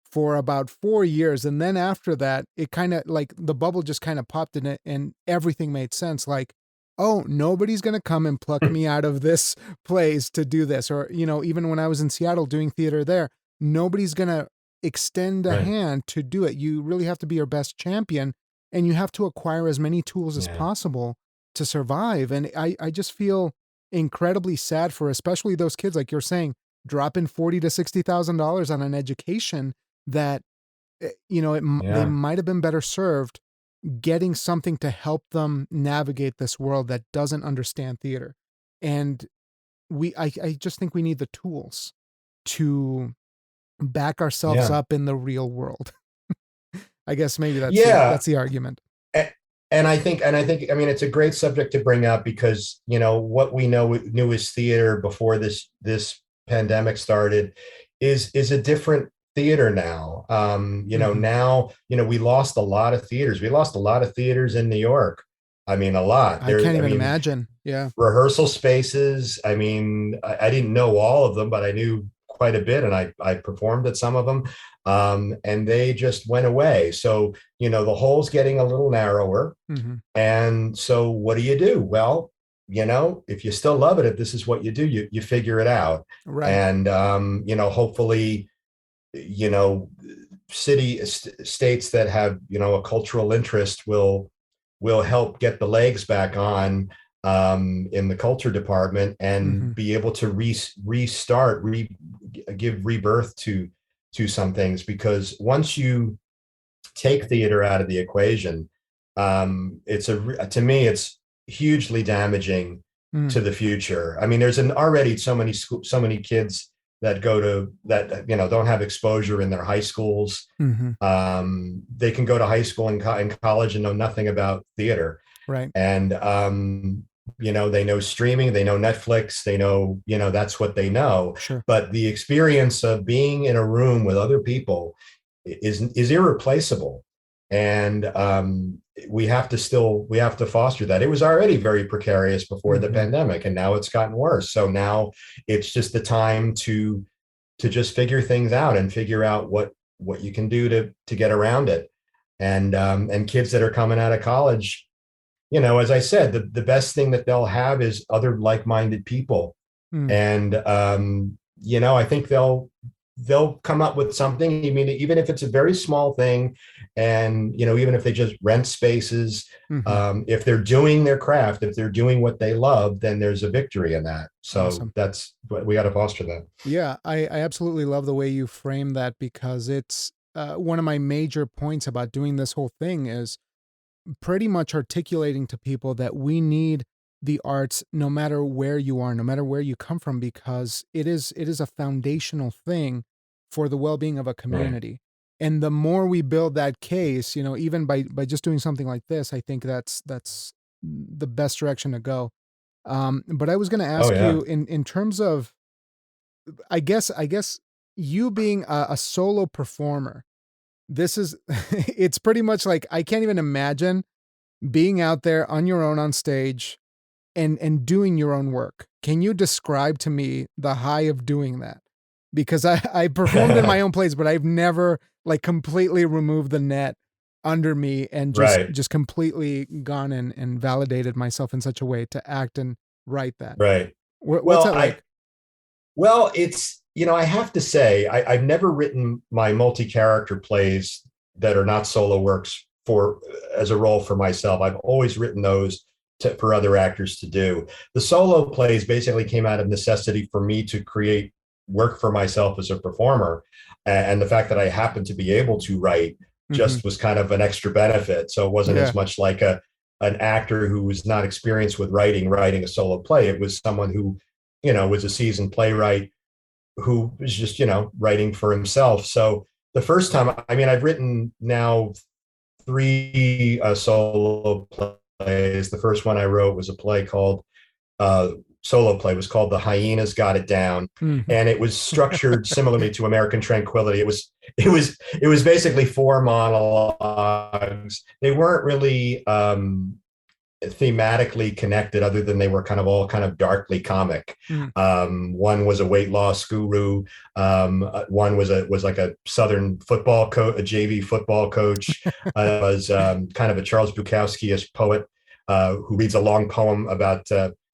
for about 4 years. And then after that, it kind of like the bubble just kind of popped in it and everything made sense. Like, oh, nobody's going to come and pluck me out of this place to do this. Or, even when I was in Seattle doing theater there, nobody's going to extend a hand to do it. You really have to be your best champion, and you have to acquire as many tools as possible to survive. And I just feel incredibly sad for especially those kids, like you're saying, dropping $40,000 to $60,000 on an education that, they might have been better served getting something to help them navigate this world that doesn't understand theater. And I just think we need the tools to back ourselves up in the real world. I guess maybe that's the argument. And I think, I mean, it's a great subject to bring up, because, what we knew as theater before this pandemic started is a different theater now. Now, we lost a lot of theaters. We lost a lot of theaters in New York. I mean, a lot. I can't even imagine. Yeah. Rehearsal spaces. I mean, I didn't know all of them, but I knew quite a bit, and I performed at some of them, and they just went away. So, the hole's getting a little narrower. And so what do? Well, if you still love it, if this is what you do, you figure it out. Right. And, hopefully, states that have, a cultural interest will help get the legs back on in the culture department, and be able to restart, give rebirth to some things. Because once you take theater out of the equation, to me, it's hugely damaging to the future. I mean, there's already so many kids that don't have exposure in their high schools. They can go to high school and college and know nothing about theater. Right. And they know streaming, they know Netflix, they know, that's what they know. Sure. But the experience of being in a room with other people is irreplaceable. And we have to foster that. It was already very precarious before the pandemic, and now it's gotten worse. So now it's just the time to just figure things out and figure out what you can do to get around it. And kids that are coming out of college, as I said, the best thing that they'll have is other like-minded people. And, I think they'll come up with something. I mean, even if it's a very small thing, and, even if they just rent spaces, if they're doing their craft, if they're doing what they love, then there's a victory in that. So Awesome. That's what we got to foster that. Yeah, I absolutely love the way you frame that, because it's one of my major points about doing this whole thing is pretty much articulating to people that we need the arts, no matter where you are, no matter where you come from, because it is a foundational thing for the well-being of a community. And the more we build that case, even by just doing something like this, I think that's the best direction to go. But I was going to Oh ask yeah. you in terms of, I guess you being a solo performer, this is, it's pretty much like, I can't even imagine being out there on your own on stage and doing your own work. Can you describe to me the high of doing that? Because I performed in my own plays, but I've never like completely removed the net under me and Right. just completely gone and validated myself in such a way to act and write that. Right. What's Well, that like? it's, I have to say, I've never written my multi-character plays that are not solo works as a role for myself. I've always written those for other actors to do. The solo plays basically came out of necessity for me to create work for myself as a performer. And the fact that I happened to be able to write just was kind of an extra benefit. So it wasn't as much like an actor who was not experienced with writing a solo play. It was someone who, was a seasoned playwright who was just, writing for himself. So the first time, I've written now 3 solo plays. The first one I wrote was a play called solo play was called The Hyenas Got It Down, and it was structured similarly to American Tranquility. It was basically 4 monologues. They weren't really thematically connected, other than they were all darkly comic. One was a weight loss guru. One was like a Southern football coach, a JV football coach. Was kind of a Charles Bukowski-ish poet who reads a long poem about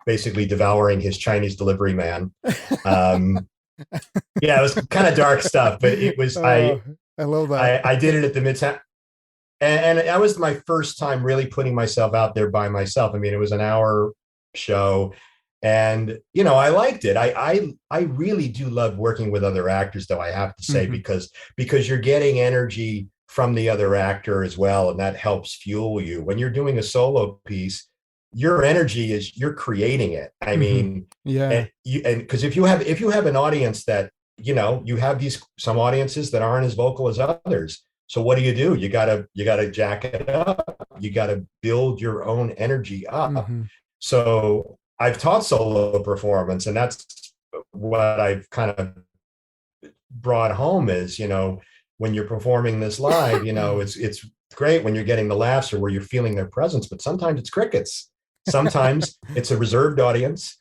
basically devouring his Chinese delivery man. Yeah, it was kind of dark stuff, but it was, I love that. I did it at the Midtown. And that was my first time really putting myself out there by myself. It was an hour show, and I liked it. I really do love working with other actors, though, I have to say, because you're getting energy from the other actor as well, and that helps fuel you. When you're doing a solo piece, your energy is, you're creating it. Yeah. And because if you have an audience that, you have some audiences that aren't as vocal as others. So what do? You gotta jack it up. You gotta build your own energy up. So I've taught solo performance, and that's what I've kind of brought home is, when you're performing this live, it's great when you're getting the laughs or where you're feeling their presence, but sometimes it's crickets. Sometimes it's a reserved audience,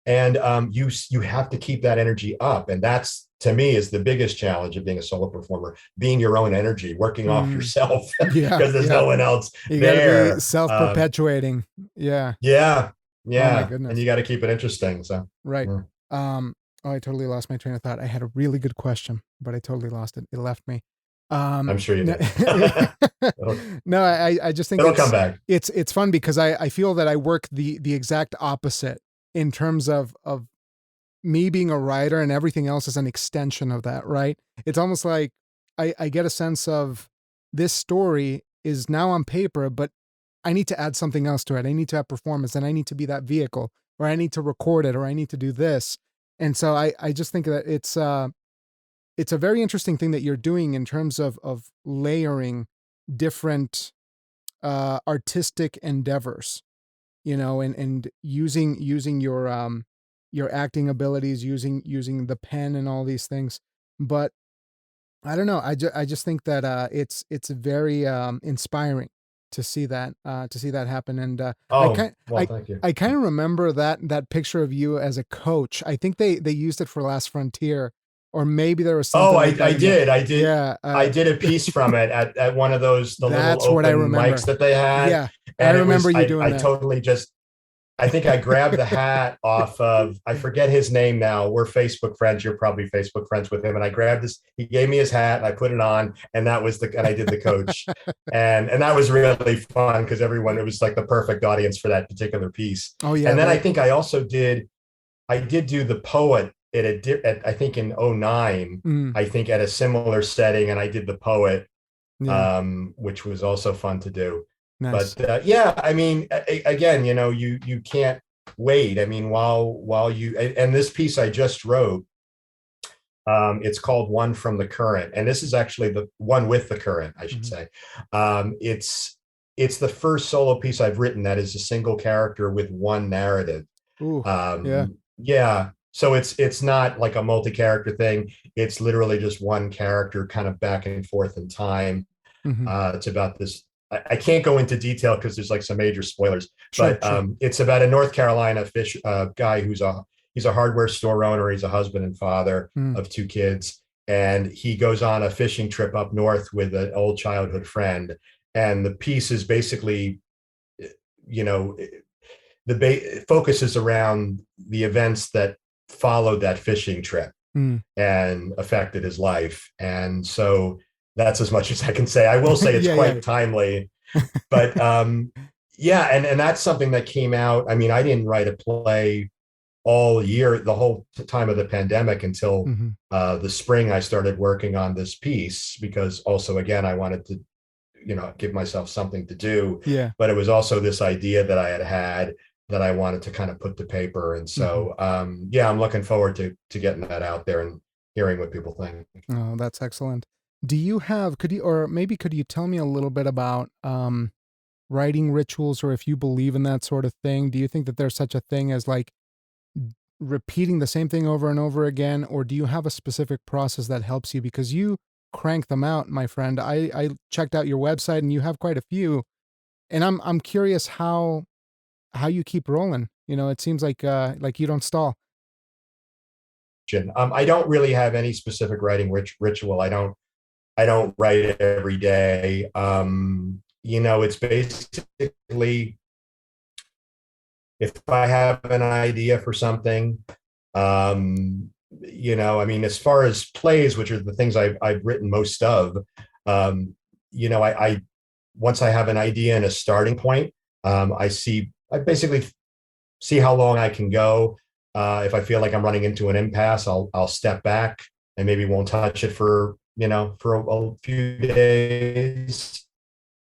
and you have to keep that energy up. And that's, to me, is the biggest challenge of being a solo performer, being your own energy, working off yourself, because there's no one else there. Gotta be self-perpetuating. Yeah. Oh my goodness. And you got to keep it interesting. So right. I totally lost my train of thought. I had a really good question, but I totally lost it. It left me. I'm sure you did. No, I just think it'll come back. It's fun because I feel that I work the exact opposite in terms of me being a writer, and everything else is an extension of that, right? It's almost like I get a sense of this story is now on paper, but I need to add something else to it. I need to have performance, and I need to be that vehicle, or I need to record it, or I need to do this. And so I just think that it's a very interesting thing that you're doing in terms of layering different artistic endeavors, and using your acting abilities, using the pen and all these things. But I don't know. I just think that it's very inspiring to see that happen. And thank you. I kind of remember that picture of you as a coach. I think they used it for Last Frontier, or maybe there was something. I did. Yeah, I did a piece from it at one of those that's little what I open remember. mics that they had. Yeah, and I remember you doing I that. totally just. I think I grabbed the hat off of, I forget his name now. We're Facebook friends. You're probably Facebook friends with him. And I grabbed this, he gave me his hat and I put it on, and and I did the coach. and that was really fun because it was like the perfect audience for that particular piece. Oh yeah. And then I think I also did do the poet I think in 2009, I think at a similar setting. And I did the poet, which was also fun to do. Nice. But again, you can't wait. I mean, while you, and this piece I just wrote, it's called One from the Current, and this is actually the one with the current, I should say. It's the first solo piece I've written that is a single character with one narrative. Ooh, yeah. Yeah. So it's not like a multi-character thing. It's literally just one character kind of back and forth in time. It's about this. I can't go into detail because there's like some major spoilers, Sure, but sure. it's about a North Carolina fish guy he's a hardware store owner. He's a husband and father of two kids, and he goes on a fishing trip up north with an old childhood friend. And the piece is basically, you know, focuses around the events that followed that fishing trip and affected his life. And so that's as much as I can say. I will say it's quite timely, but yeah, and that's something that came out. I mean, I didn't write a play all year, the whole time of the pandemic, until the spring I started working on this piece, because also, again, I wanted to, you know, give myself something to do. Yeah. But it was also this idea that I had that I wanted to kind of put to paper. And so, yeah, I'm looking forward to getting that out there and hearing what people think. Oh, that's excellent. Do you have, could you tell me a little bit about writing rituals, or if you believe in that sort of thing? Do you think that there's such a thing as like repeating the same thing over and over again, or do you have a specific process that helps you? Because you crank them out, my friend. I checked out your website and you have quite a few, and I'm curious how you keep rolling. You know, it seems like you don't stall. I don't really have any specific writing ritual. I don't write every day. You know, it's basically, if I have an idea for something, you know, I mean, as far as plays, which are the things I've written most of, you know, I once I have an idea and a starting point, I basically see how long I can go. If I feel like I'm running into an impasse, I'll step back and maybe won't touch it for, you know, for a few days,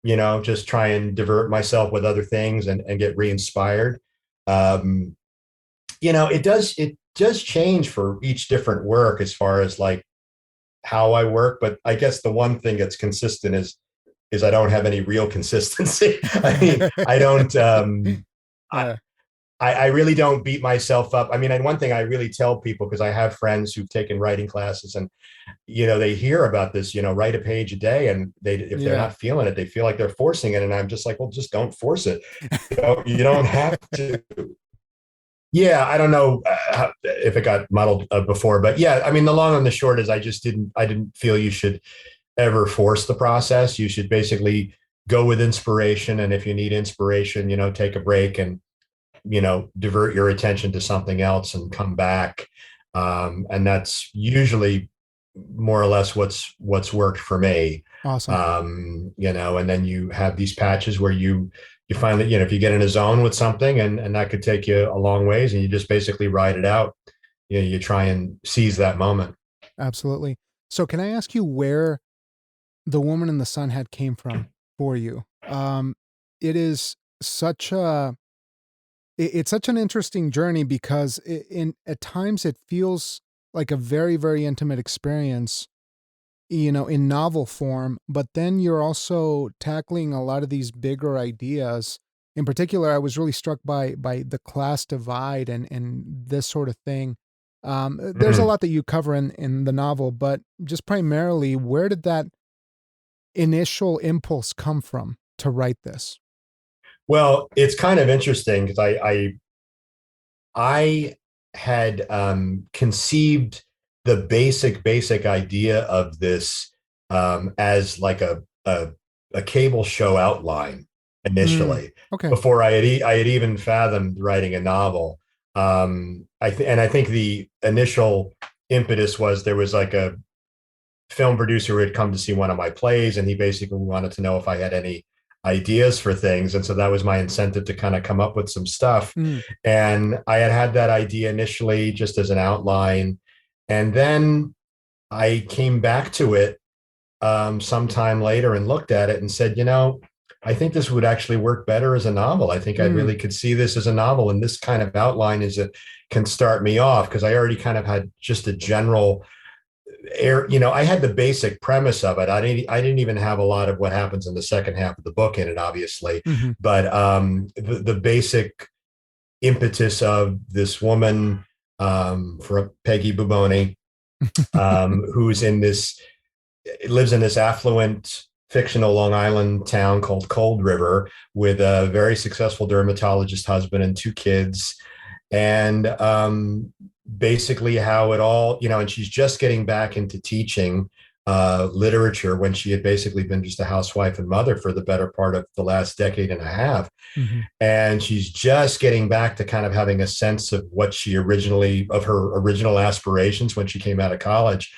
you know, just try and divert myself with other things and get re-inspired. You know, it does change for each different work as far as like how I work, but I guess the one thing that's consistent is I don't have any real consistency. I mean, I don't, I really don't beat myself up. I mean, and one thing I really tell people, because I have friends who've taken writing classes, and, you know, they hear about this, you know, write a page a day, and if they're not feeling it, they feel like they're forcing it. And I'm just like, well, just don't force it. You don't have to. Yeah, I don't know if it got muddled before, but yeah, I mean, the long and the short is I didn't feel you should ever force the process. You should basically go with inspiration. And if you need inspiration, you know, take a break and, you know, divert your attention to something else and come back. And that's usually more or less what's worked for me. Awesome. You know, and then you have these patches where you finally, you know, if you get in a zone with something, and that could take you a long ways, and you just basically ride it out. You know, you try and seize that moment. Absolutely. So can I ask you where The Woman in the Sun Hat came from for you? It is such a, it's such an interesting journey, because at times it feels like a very, very intimate experience, you know, in novel form, but then you're also tackling a lot of these bigger ideas. In particular, I was really struck by the class divide and this sort of thing. There's a lot that you cover in the novel, but just primarily, where did that initial impulse come from to write this? Well, it's kind of interesting because I had conceived the basic idea of this as like a cable show outline initially. Okay. Before I had even fathomed writing a novel. I think the initial impetus was there was like a film producer who had come to see one of my plays, and he basically wanted to know if I had any ideas for things. And so that was my incentive to kind of come up with some stuff. And I had that idea initially just as an outline. And then I came back to it sometime later and looked at it and said, you know, I think this would actually work better as a novel. I think I Mm, really could see this as a novel, and this kind of outline is it can start me off because I already kind of had just a general air. I had the basic premise of it. I didn't even have a lot of what happens in the second half of the book in it, obviously, hmm but the basic impetus of this woman, for Peggy Buboni, who's lives in this affluent fictional Long Island town called Cold River with a very successful dermatologist husband and two kids. And basically how it all, and she's just getting back into teaching literature when she had basically been just a housewife and mother for the better part of the last decade and a half. hmm And she's just getting back to kind of having a sense of of her original aspirations when she came out of college.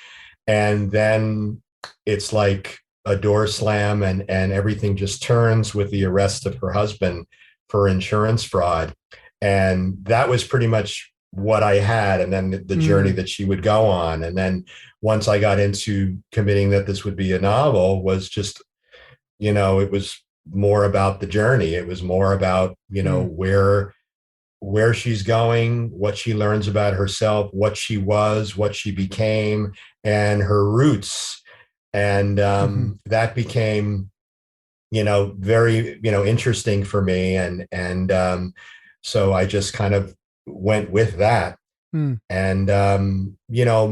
And then it's like a door slam, and everything just turns with the arrest of her husband for insurance fraud. And that was pretty much what I had. And then the journey mm, that she would go on. And then once I got into committing that this would be a novel, was just, it was more about the journey. It was more about, mm, where she's going, what she learns about herself, what she was, what she became, and her roots. And hmm that became, very, interesting for me. And so I just kind of went with that. mm, And,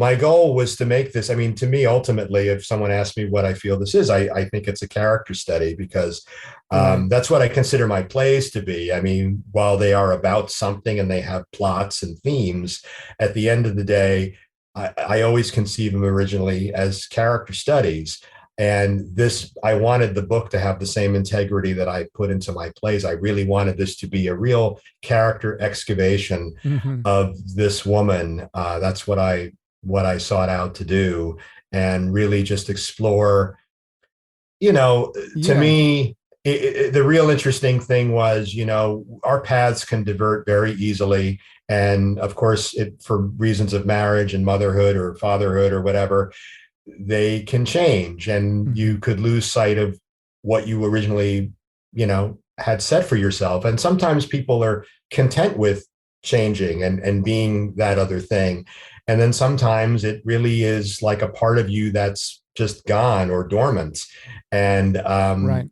my goal was to make this. I mean, to me, ultimately, if someone asked me what I feel this is, I think it's a character study, because right. that's what I consider my plays to be. I mean, while they are about something and they have plots and themes, at the end of the day, I always conceive them originally as character studies. And I wanted the book to have the same integrity that I put into my plays. I really wanted this to be a real character excavation hmm of this woman. That's what I sought out to do, and really just explore. To Yeah. me, the real interesting thing was, our paths can divert very easily, and of course, for reasons of marriage and motherhood or fatherhood or whatever, they can change, and hmm you could lose sight of what you originally, had set for yourself. And sometimes people are content with changing and being that other thing. And then sometimes it really is like a part of you that's just gone or dormant. And Right.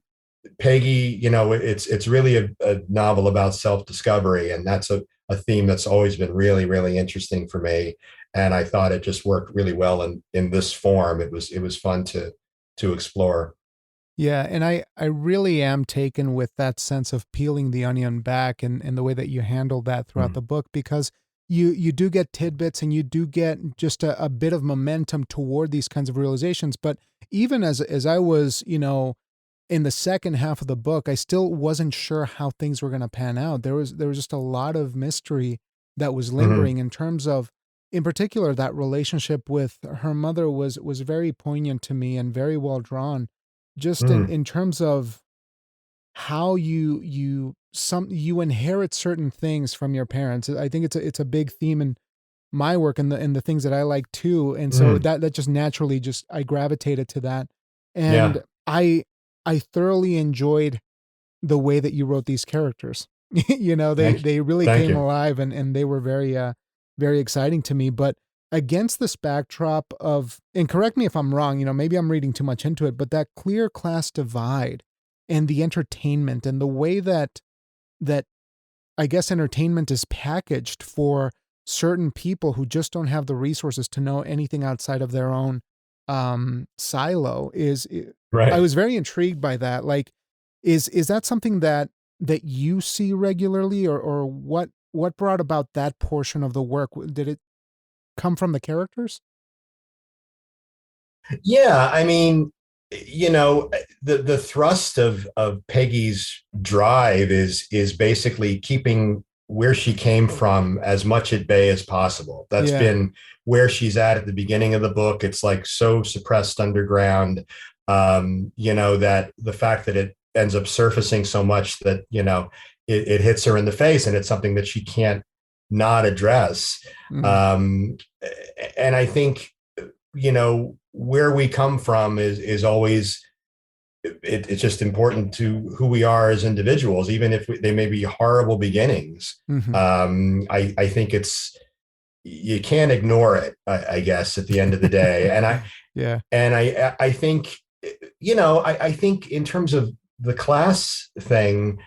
Peggy, it's really a novel about self-discovery. And that's a theme that's always been really, really interesting for me. And I thought it just worked really well in this form. It was fun to explore. Yeah, and I really am taken with that sense of peeling the onion back, and the way that you handle that throughout Mm. the book, because you do get tidbits and you do get just a bit of momentum toward these kinds of realizations. But even as I was, in the second half of the book, I still wasn't sure how things were going to pan out. There was just a lot of mystery that was Mhm. lingering in terms of, in particular, that relationship with her mother was very poignant to me and very well drawn, just Mm. in terms of how you inherit certain things from your parents. I think it's a big theme in my work, and the things that I like too. And so Mm. that just naturally, just I gravitated to that. Yeah. And I thoroughly enjoyed the way that you wrote these characters. They Thank you. they really Thank came you. alive, and they were very exciting to me. But against this backdrop of, and correct me if I'm wrong, maybe I'm reading too much into it, but that clear class divide and the entertainment and the way that I guess entertainment is packaged for certain people who just don't have the resources to know anything outside of their own silo I Right. was very intrigued by that. Like, is that something that you see regularly, or what brought about that portion of the work? Did it come from the characters? Yeah, I mean, the thrust of Peggy's drive is basically keeping where she came from as much at bay as possible. That's Yeah. been where she's at the beginning of the book. It's like so suppressed underground, that the fact that it ends up surfacing so much that, it hits her in the face, and it's something that she can't not address. Mm, Um, and I think, where we come from is always it's just important to who we are as individuals, even if they may be horrible beginnings. Mm-hmm. I think you can't ignore it, I guess, at the end of the day. Yeah. And I think, I think in terms of the class thing,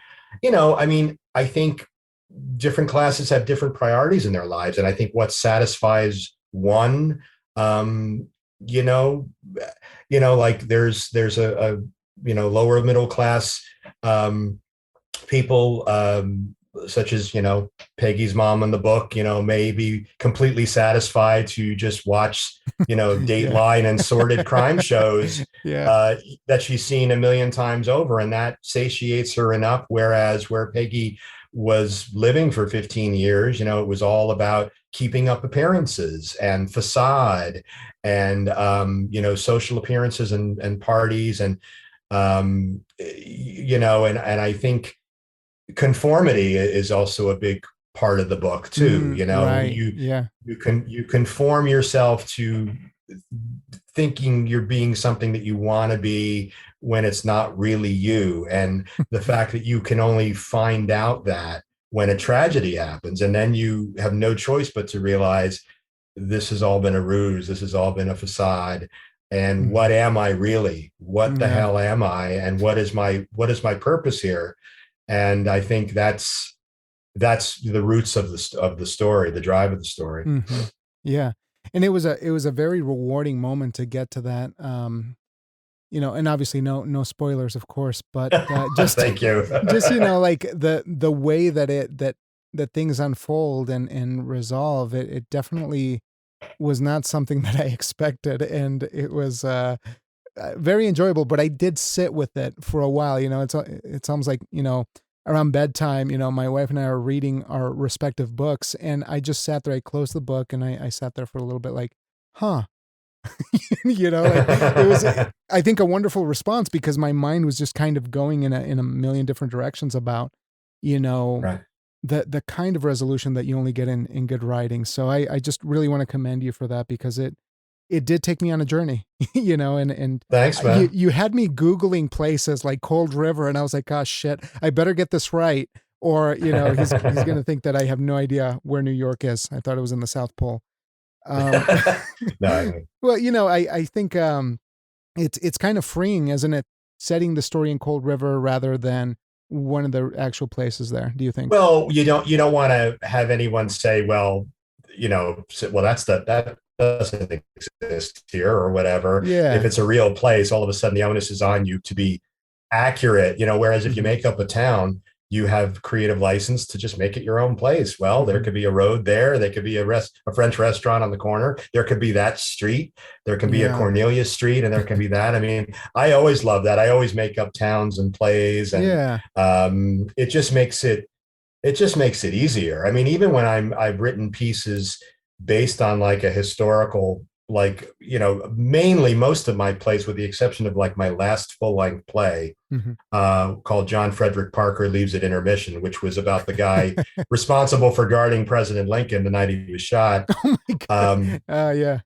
I mean, I think different classes have different priorities in their lives. And I think what satisfies one, um, you know, like there's a lower middle class people, such as Peggy's mom in the book, may be completely satisfied to just watch Dateline and sordid crime shows Yeah. that she's seen a million times over, and that satiates her enough. Whereas where Peggy was living for 15 years, it was all about keeping up appearances and facade and social appearances and parties and and I think conformity is also a big part of the book too. Right. You Yeah. you conform yourself to thinking you're being something that you want to be when it's not really you, and the fact that you can only find out that when a tragedy happens, and then you have no choice but to realize this has all been a ruse, this has all been a facade, and what am I really? What the hell am I? And what is my purpose here? And I think that's the roots of the story, the drive of the story. Mm-hmm. Yeah. And it was a very rewarding moment to get to that. And obviously no spoilers, of course, but just thank you. just like the way that things unfold and resolve, it definitely was not something that I expected, and it was very enjoyable. But I did sit with it for a while. It's almost like around bedtime. My wife and I are reading our respective books, and I just sat there. I closed the book, and I sat there for a little bit, like, huh. It was, I think, a wonderful response, because my mind was just kind of going in a million different directions about, Right. the kind of resolution that you only get in good writing. So I just really want to commend you for that, because it did take me on a journey, and Thanks, man. you had me Googling places like Cold River, and I was like, gosh, shit, I better get this right. Or, he's going to think that I have no idea where New York is. I thought it was in the South Pole. No, Well, I think it's kind of freeing, isn't it, setting the story in Cold River rather than one of the actual places there, do you think? well, you don't want to have anyone say, well, that doesn't exist here or whatever. Yeah. If it's a real place, all of a sudden the onus is on you to be accurate, whereas if you make up a town, you have creative license to just make it your own place. Well, there could be a road there. There could be a French restaurant on the corner. There could be that street. There can be a Cornelius Street, and there can be that. I mean, I always love that. I always make up towns and plays, and it just makes it easier. I mean, even when I've written pieces based on like a historical, like, mainly most of my plays, with the exception of like my last full-length play, called John Frederick Parker Leaves at Intermission, which was about the guy responsible for guarding President Lincoln the night he was shot. Oh my God. Yeah.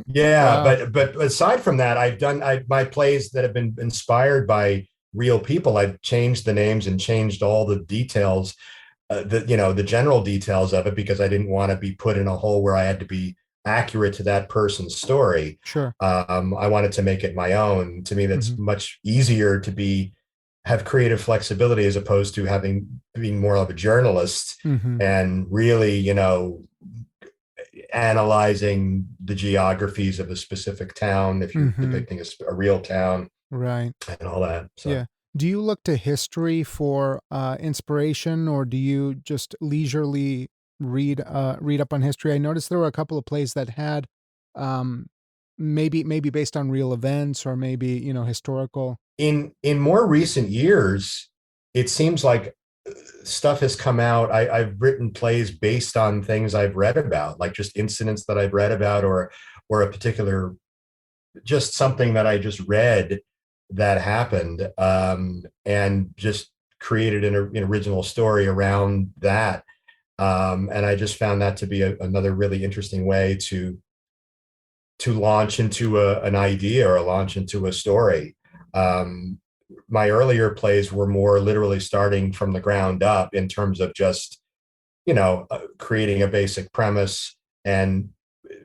Yeah. Wow. But aside from that, I've done my plays that have been inspired by real people. I've changed the names and changed all the details, the general details of it, because I didn't want to be put in a hole where I had to be accurate to that person's story. Sure. I wanted to make it my own. To me, that's much easier to have creative flexibility, as opposed to being more of a journalist and really, analyzing the geographies of a specific town, if you're depicting a real town, right, and all that. So. Yeah. Do you look to history for inspiration, or do you just leisurely read up on history? I noticed there were a couple of plays that had maybe based on real events, or maybe historical. In more recent years, it seems like stuff has come out. I've written plays based on things I've read about, like just incidents that I've read about, or a particular, just something that I just read that happened, and just created an original story around that. And I just found that to be another really interesting way to launch into an idea, or launch into a story. My earlier plays were more literally starting from the ground up in terms of just, creating a basic premise and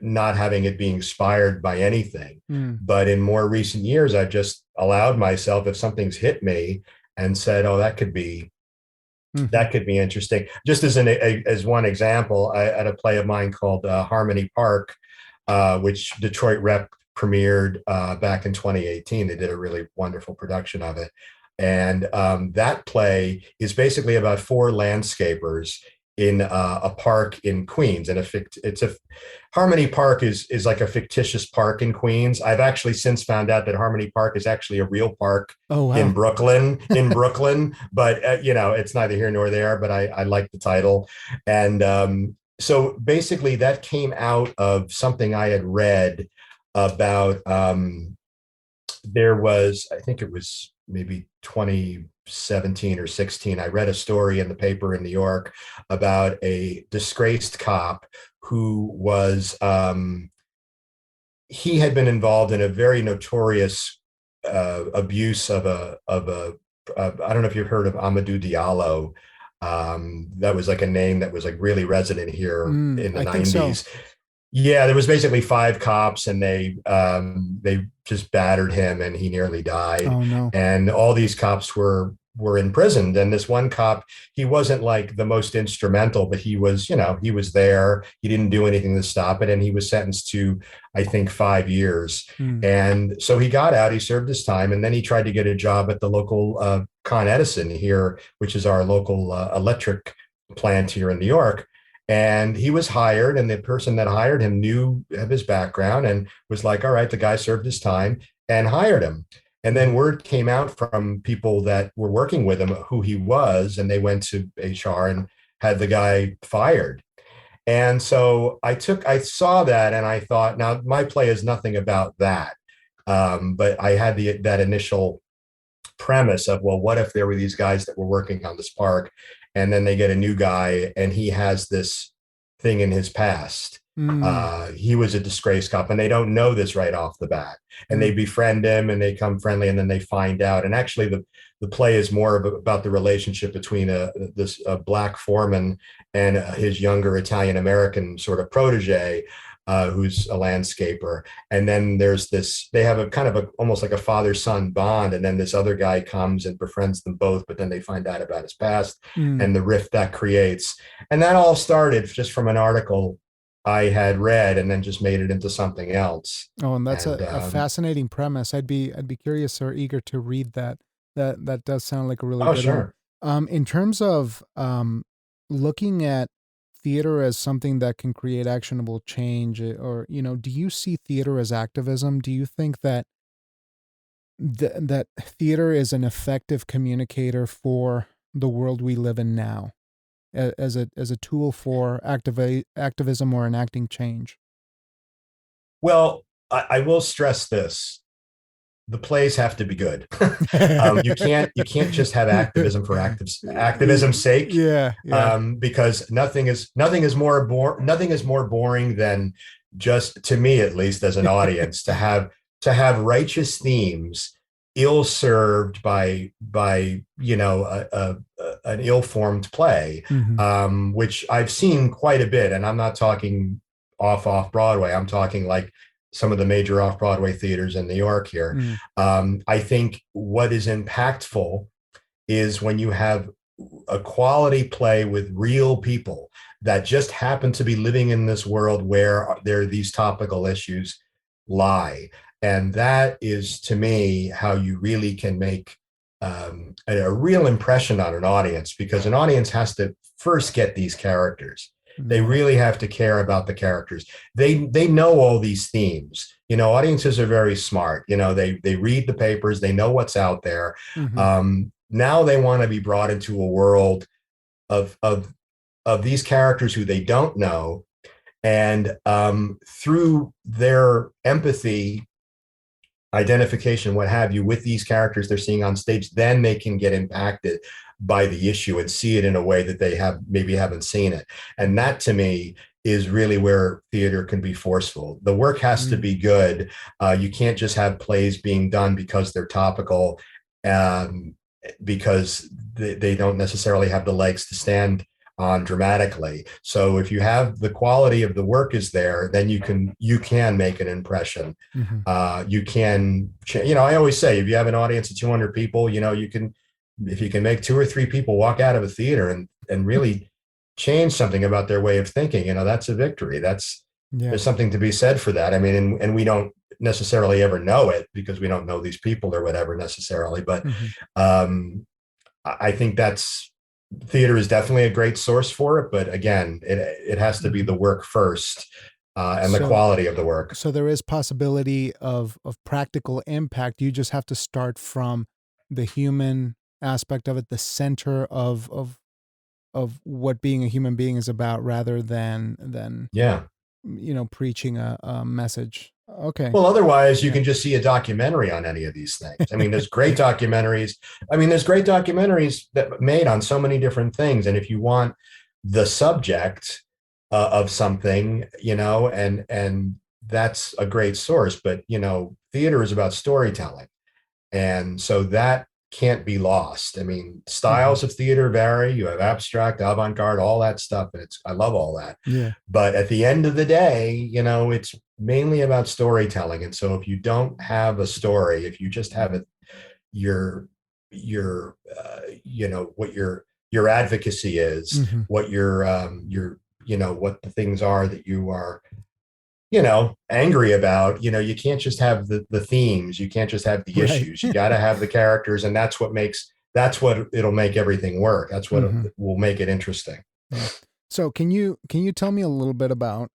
not having it be inspired by anything. But in more recent years, I've just allowed myself, if something's hit me, and said, oh, that could be interesting. Just as one example, I had a play of mine called Harmony Park, which Detroit Rep premiered back in 2018. They did a really wonderful production of it. And that play is basically about four landscapers in a park in Queens. And Harmony Park is like a fictitious park in Queens. I've actually since found out that Harmony Park is actually a real park in Brooklyn, but it's neither here nor there, but I like the title. And so basically that came out of something I had read about, there was, I think it was maybe 2017 or 16, I read a story in the paper in New York about a disgraced cop who was, he had been involved in a very notorious abuse of a I don't know if you've heard of Amadou Diallo. That was like a name that was like really resident here in the 90s. So. Yeah, there was basically 5 cops, and they just battered him, and he nearly died. Oh, no. And all these cops were imprisoned. And this one cop, he wasn't like the most instrumental, but he was, he was there. He didn't do anything to stop it, and he was sentenced to, I think, 5 years. And so he got out. He served his time, and then he tried to get a job at the local Con Edison here, which is our local electric plant here in New York. And he was hired, and the person that hired him knew of his background and was like, all right, the guy served his time, and hired him. And then word came out from people that were working with him who he was, and they went to HR and had the guy fired. And so I saw that, and I thought, now my play is nothing about that. But I had that initial premise of, well, what if there were these guys that were working on this park, and then they get a new guy, and he has this thing in his past. He was a disgraced cop, and they don't know this right off the bat. And they befriend him, and they become friendly, and then they find out. And actually, the play is more about the relationship between this Black foreman and his younger Italian-American sort of protege, who's a landscaper. And then there's they have a kind of almost like a father-son bond. And then this other guy comes and befriends them both, but then they find out about his past and the rift that creates. And that all started just from an article I had read, and then just made it into something else. Oh, and that's a fascinating premise. I'd be curious or eager to read that. That does sound like a really good sure. one. In terms of looking at theater as something that can create actionable change, or do you see theater as activism? Do you think that that theater is an effective communicator for the world we live in now, as a tool for activism or enacting change? Well, I will stress this. The plays have to be good. You can't just have activism for activism's sake. Yeah. Because nothing is more boring than, just to me at least as an audience, to have righteous themes ill-served by an ill-formed play, which I've seen quite a bit. And I'm not talking off Broadway. I'm talking like some of the major off-Broadway theaters in New York here. I think what is impactful is when you have a quality play with real people that just happen to be living in this world where these topical issues lie. And that is, to me, how you really can make a real impression on an audience, because an audience has to first get these characters. They really have to care about the characters. They know all these themes. Audiences are very smart. They read the papers. They know what's out there. Now they want to be brought into a world of these characters who they don't know, and through their empathy, identification, what have you, with these characters they're seeing on stage, then they can get impacted by the issue and see it in a way that they maybe haven't seen it. And that, to me, is really where theater can be forceful. The work has to be good. You can't just have plays being done because they're topical, um, because they don't necessarily have the legs to stand on dramatically. So if you have the quality of the work is there, then you can make an impression. You can, I always say, if you have an audience of 200 people, you can, if you can make 2 or 3 people walk out of a theater and really change something about their way of thinking, that's a victory. There's something to be said for that. I mean, and we don't necessarily ever know it because we don't know these people or whatever necessarily, but I think theater is definitely a great source for it. But again, it has to be the work first, and the quality of the work. So there is possibility of practical impact. You just have to start from the human aspect of it, the center of what being a human being is about, rather than preaching a message. Okay. Well, otherwise you can just see a documentary on any of these things. I mean, there's great documentaries. There's great documentaries that made on so many different things. And if you want the subject of something, and that's a great source, but theater is about storytelling. And so that can't be lost. I mean, styles of theater vary. You have abstract, avant-garde, all that stuff. And I love all that. Yeah. But at the end of the day, it's mainly about storytelling. And so if you don't have a story, if you just have it, what your advocacy is, what what the things are that you are angry about, you can't just have the themes. You can't just have the issues. You got to have the characters. And that's what it'll make everything work. That's what will make it interesting. So can you tell me a little bit about,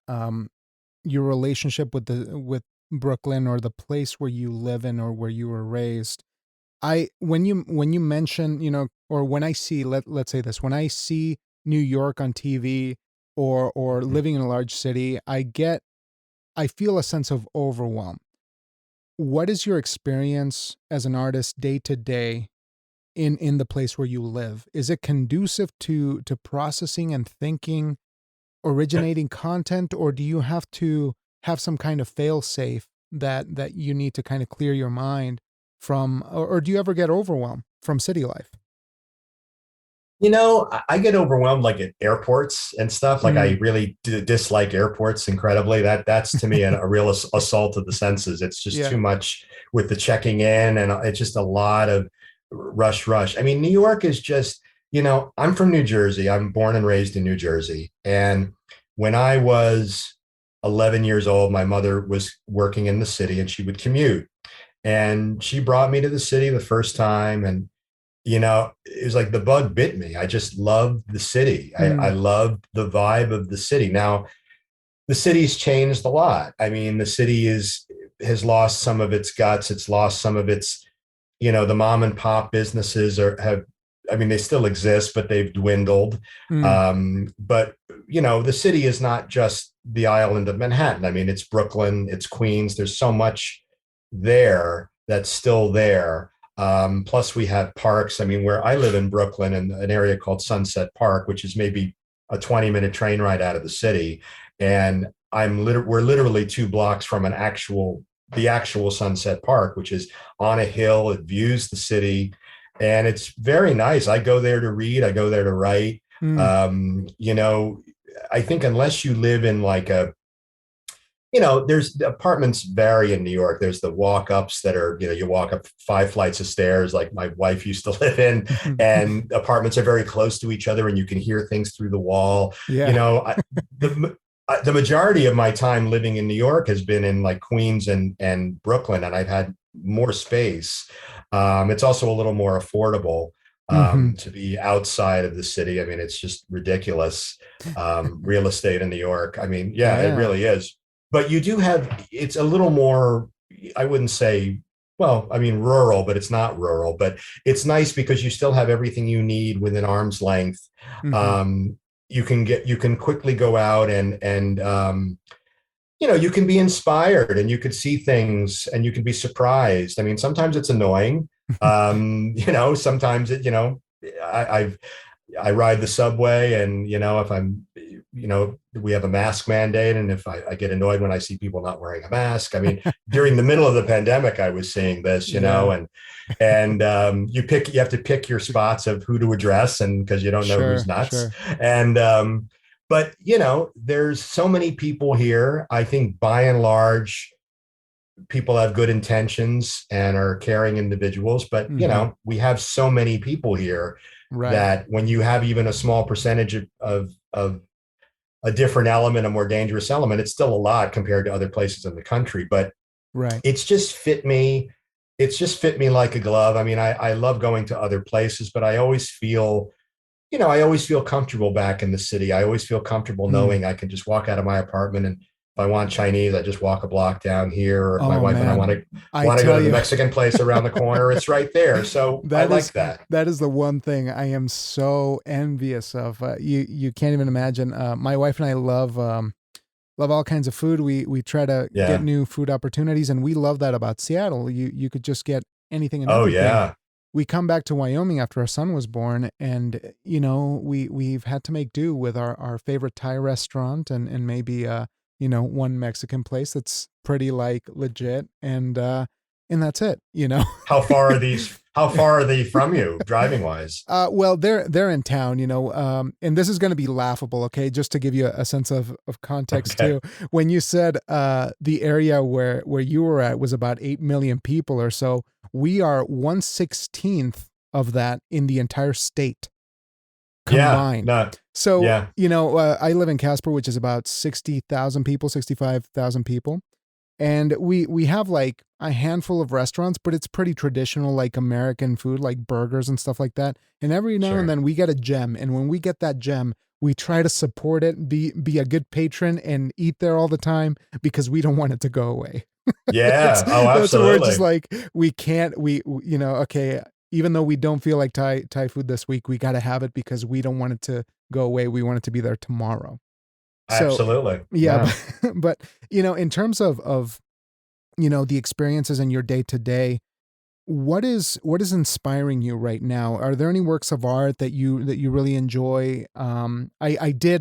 your relationship with Brooklyn, or the place where you live in, or where you were raised? When you mention, or when I see, let's say this, when I see New York on TV, or living in a large city, I feel a sense of overwhelm. What is your experience as an artist day to day in the place where you live? Is it conducive to processing and thinking, originating content, or do you have to have some kind of fail safe that you need to kind of clear your mind from, or do you ever get overwhelmed from city life? I get overwhelmed like at airports and stuff. Like I really dislike airports incredibly. That's to me a real assault of the senses. It's just too much with the checking in, and it's just a lot of rush. I mean, New York is just, I'm from New Jersey. I'm born and raised in New Jersey. And when I was 11 years old, my mother was working in the city and she would commute. And she brought me to the city the first time, and it was like the bug bit me. I just loved the city. I loved the vibe of the city. Now, the city's changed a lot. I mean, the city has lost some of its guts. It's lost some of its, the mom and pop businesses they still exist, but they've dwindled. But, the city is not just the island of Manhattan. I mean, it's Brooklyn, it's Queens. There's so much there that's still there. Plus we have parks. I mean, where I live in Brooklyn, in an area called Sunset Park, which is maybe a 20-minute train ride out of the city. And we're literally 2 blocks from the actual Sunset Park, which is on a hill. It views the city, and it's very nice. I go there to read. I go there to write. I think unless you live in like there's apartments vary in New York. There's the walk-ups that are, you walk up 5 flights of stairs like my wife used to live in, and apartments are very close to each other and you can hear things through the wall. Yeah. The majority of my time living in New York has been in like Queens and Brooklyn, and I've had more space. It's also a little more affordable to be outside of the city. I mean, it's just ridiculous. Real estate in New York. I mean, it really is. But you do it's a little more, I wouldn't say, rural, but it's not rural, but it's nice because you still have everything you need within arm's length. You can quickly go out and you can be inspired, and you could see things and you can be surprised. I mean, sometimes it's annoying. Sometimes I ride the subway, and if I'm we have a mask mandate. And if I get annoyed when I see people not wearing a mask. I mean, during the middle of the pandemic, I was seeing this, and you have to pick your spots of who to address, and because you don't know who's nuts. Sure. And, but, there's so many people here. I think by and large, people have good intentions and are caring individuals, but we have so many people here that when you have even a small percentage of a different element, a more dangerous element, it's still a lot compared to other places in the country. But it's just fit me. It's just fit me like a glove. I mean, I love going to other places, but I always feel comfortable back in the city. I always feel comfortable knowing I can just walk out of my apartment, and if I want Chinese, I just walk a block down here. Or if my wife and I want to go to the Mexican place around the corner, it's right there. So I like that. That is the one thing I am so envious of. You can't even imagine. My wife and I love all kinds of food. We try to get new food opportunities, and we love that about Seattle. You could just get anything and everything. Oh yeah. We come back to Wyoming after our son was born, and we've had to make do with our favorite Thai restaurant and maybe one Mexican place that's pretty legit, and that's it. How far are they from you driving wise? Well, they're in town, and this is going to be laughable. Okay. Just to give you a sense of context too. When you said, the area where you were at was about 8 million people or so, we are 1/16 of that in the entire state combined. So, I live in Casper, which is about 60,000 people, 65,000 people. And we have like a handful of restaurants, but it's pretty traditional, like American food, like burgers and stuff like that. And every now and then we get a gem. And when we get that gem, we try to support it, be a good patron and eat there all the time because we don't want it to go away. Yeah. Absolutely. So we're just like, we can't, okay, even though we don't feel like Thai food this week, we got to have it because we don't want it to go away. We want it to be there tomorrow. Absolutely. Yeah. But in terms of the experiences in your day to day, what is inspiring you right now? Are there any works of art that you really enjoy? I did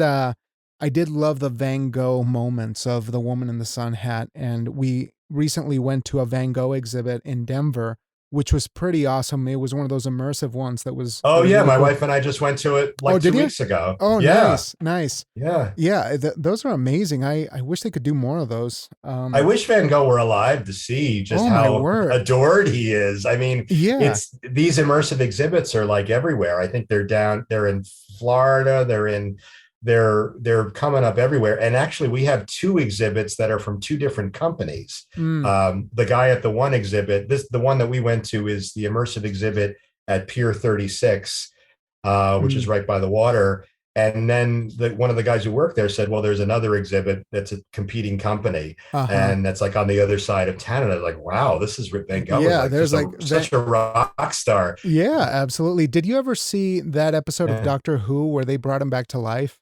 love the Van Gogh moments of the Woman in the Sun hat, and we recently went to a Van Gogh exhibit in Denver, which was pretty awesome. It was one of those immersive ones that was. Oh yeah, my wife and I just went to it 2 weeks ago. Oh, yeah. Nice. Yeah. Those are amazing. I wish they could do more of those. I wish Van Gogh were alive to see just how adored he is. I mean, it's these immersive exhibits are like everywhere. I think they're in Florida, they're coming up everywhere. And actually we have 2 exhibits that are from 2 different companies. The guy at the one exhibit, the one that we went to is the immersive exhibit at Pier 36, which is right by the water. And then one of the guys who worked there said, well, there's another exhibit that's a competing company. And that's like on the other side of town. And I was like, wow, this is Van Gogh. Yeah, there's such a rock star. Yeah, absolutely. Did you ever see that episode of Doctor Who where they brought him back to life?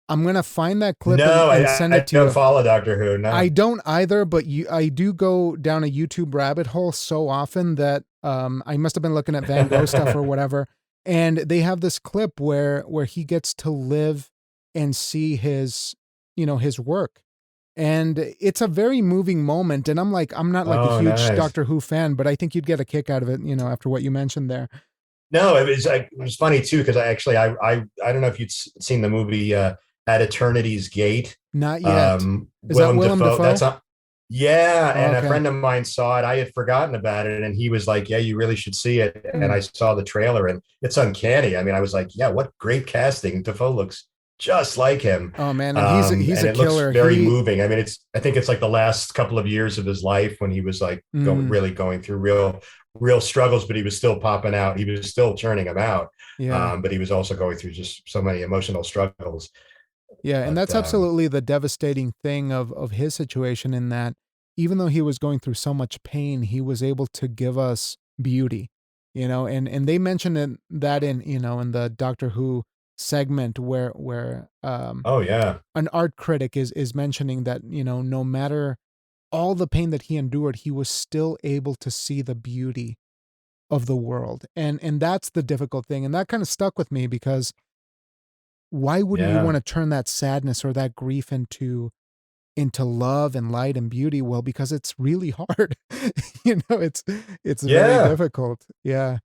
I'm going to find that clip and send it to you. I don't follow Doctor Who. No, I don't either, but I do go down a YouTube rabbit hole so often that I must have been looking at Van Gogh stuff or whatever. And they have this clip where he gets to live and see his work. And it's a very moving moment. And I'm not like a huge Doctor Who fan, but I think you'd get a kick out of it, after what you mentioned there. No, it was funny too, because I don't know if you'd seen the movie At Eternity's Gate. Not yet. Is that Willem Dafoe? That's and a friend of mine saw it. I had forgotten about it, and he was like, "Yeah, you really should see it." And I saw the trailer, and it's uncanny. I mean, I was like, "Yeah, what great casting!" Dafoe looks just like him. Oh man, and he's a killer. Looks very moving. I mean, I think it's like the last couple of years of his life when he was like really going through real struggles, but he was still popping out. He was still churning them out. Yeah. But he was also going through just so many emotional struggles. Yeah, and that's absolutely the devastating thing of his situation, in that even though he was going through so much pain, he was able to give us beauty, and they mentioned that in the Doctor Who segment where an art critic is mentioning that, no matter all the pain that he endured, he was still able to see the beauty of the world. And that's the difficult thing. And that kind of stuck with me because why wouldn't you Yeah. want to turn that sadness or that grief into love and light and beauty? Well, because it's really hard. It's very Yeah. difficult. Yeah.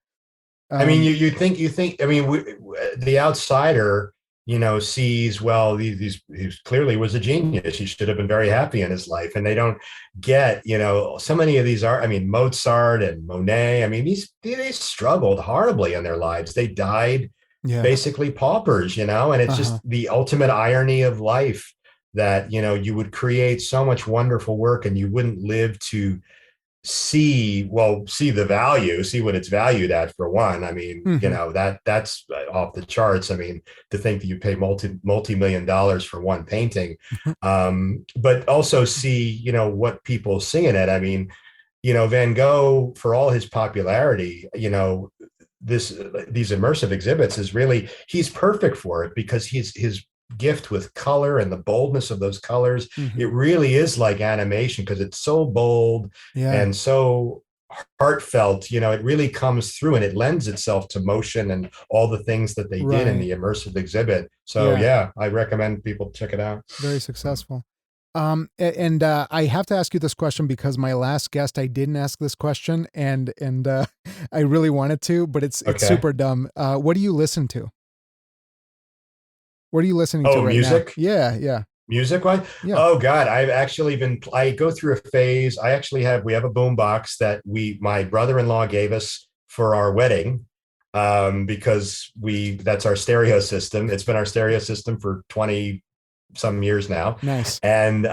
I mean, Um, you think, I mean, the outsider, sees, well, he clearly was a genius. He should have been very happy in his life. And they don't get, so many of these are, I mean, Mozart and Monet, I mean, they struggled horribly in their lives. They died yeah. basically paupers, and it's just the ultimate irony of life that, you would create so much wonderful work and you wouldn't live to see the value, see what it's valued at, for one. I mean, that's off the charts. I mean, to think that you pay multi-million dollars for one painting, but also see, what people sing in it. I mean, Van Gogh, for all his popularity, these immersive exhibits is really, he's perfect for it, because his gift with color and the boldness of those colors, it really is like animation, because it's so bold and so heartfelt. It really comes through, and it lends itself to motion and all the things that they did in the immersive exhibit. So I recommend people check it out. Very successful. And I have to ask you this question because my last guest, I didn't ask this question, and I really wanted to, but it's super dumb. What do you listen to? What are you listening to right music? now? Yeah. Music wise? Yeah. Oh God, I go through a phase. We have a boombox that my brother-in-law gave us for our wedding, because that's our stereo system. It's been our stereo system for 20 some years now. Nice. And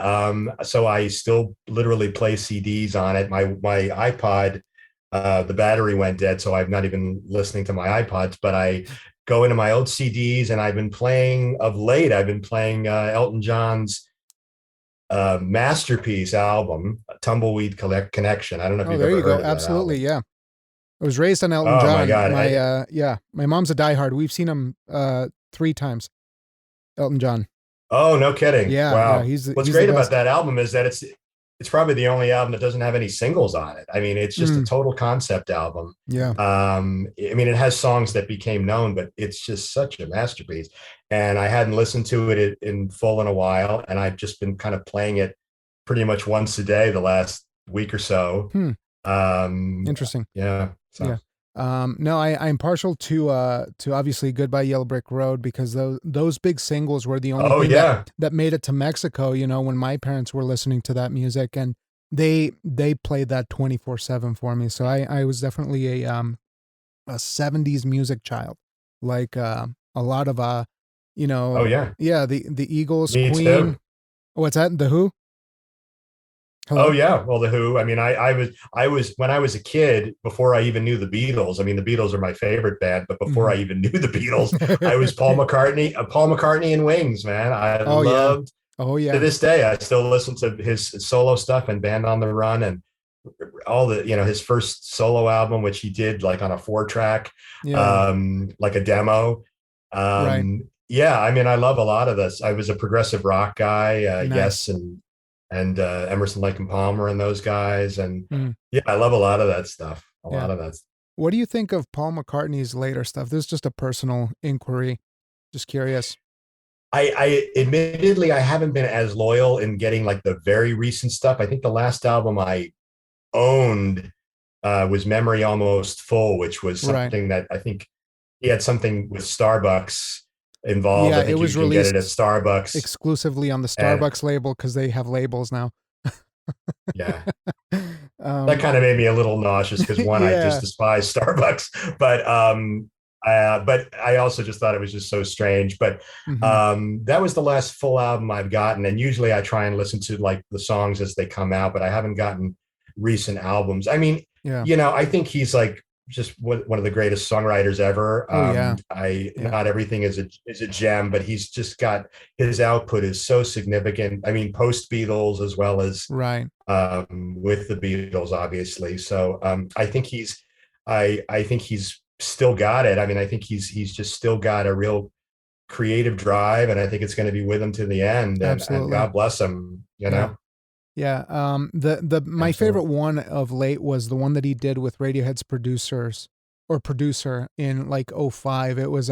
so I still literally play CDs on it. My iPod, the battery went dead, so I'm not even listening to my iPods, but I go into my old CDs, and I've been playing Elton John's masterpiece album, Tumbleweed Connection. I don't know if you've ever heard of that. Absolutely, album. yeah. I was raised on Elton John. My God. My mom's a diehard. We've seen him 3 times. Elton John. Oh, no kidding. Yeah. Wow. Yeah, What's great about that album is that it's probably the only album that doesn't have any singles on it. I mean, it's just a total concept album. Yeah. I mean, it has songs that became known, but it's just such a masterpiece. And I hadn't listened to it in full in a while, and I've just been kind of playing it pretty much once a day the last week or so. Interesting. Yeah. So. Yeah. No, I'm partial to obviously Goodbye Yellow Brick Road, because those big singles were the only thing that made it to Mexico, when my parents were listening to that music, and they played that 24/7 for me. So I was definitely a 70s music child, like a lot of Oh yeah. Yeah, the Eagles, Me Queen. too. What's that? The Who? Hello? Oh yeah, well, the Who. I mean, I was when I was a kid, before I even knew the Beatles. I mean, the Beatles are my favorite band, but before I even knew the Beatles, I was Paul McCartney and Wings, man. I loved. Oh yeah. To this day, I still listen to his solo stuff and Band on the Run, and all the his first solo album, which he did like on a 4-track, like a demo. Yeah, I mean, I love a lot of this. I was a progressive rock guy, Yes, and Emerson, Lake and Palmer and those guys. And yeah, I love a lot of that stuff. A lot of that. What do you think of Paul McCartney's later stuff? This is just a personal inquiry. Just curious. I admittedly, I haven't been as loyal in getting like the very recent stuff. I think the last album I owned was Memory Almost Full, which was something that I think he had something with Starbucks involved. Yeah, I think it was you can released get it at Starbucks exclusively on the Starbucks label, because they have labels now. Yeah. That kind of made me a little nauseous, because one, I just despise Starbucks, but I also just thought it was just so strange. But that was the last full album I've gotten, and usually I try and listen to like the songs as they come out, but I haven't gotten recent albums. I mean, I think he's like just one of the greatest songwriters ever. Not everything is a gem, but he's just got, his output is so significant. I mean, post Beatles as well as with the Beatles, obviously. So I think he's still got it. I mean, I think he's just still got a real creative drive, and I think it's going to be with him to the end. And God bless him. You know. Yeah. My favorite one of late was the one that he did with Radiohead's producer in like 2005. It was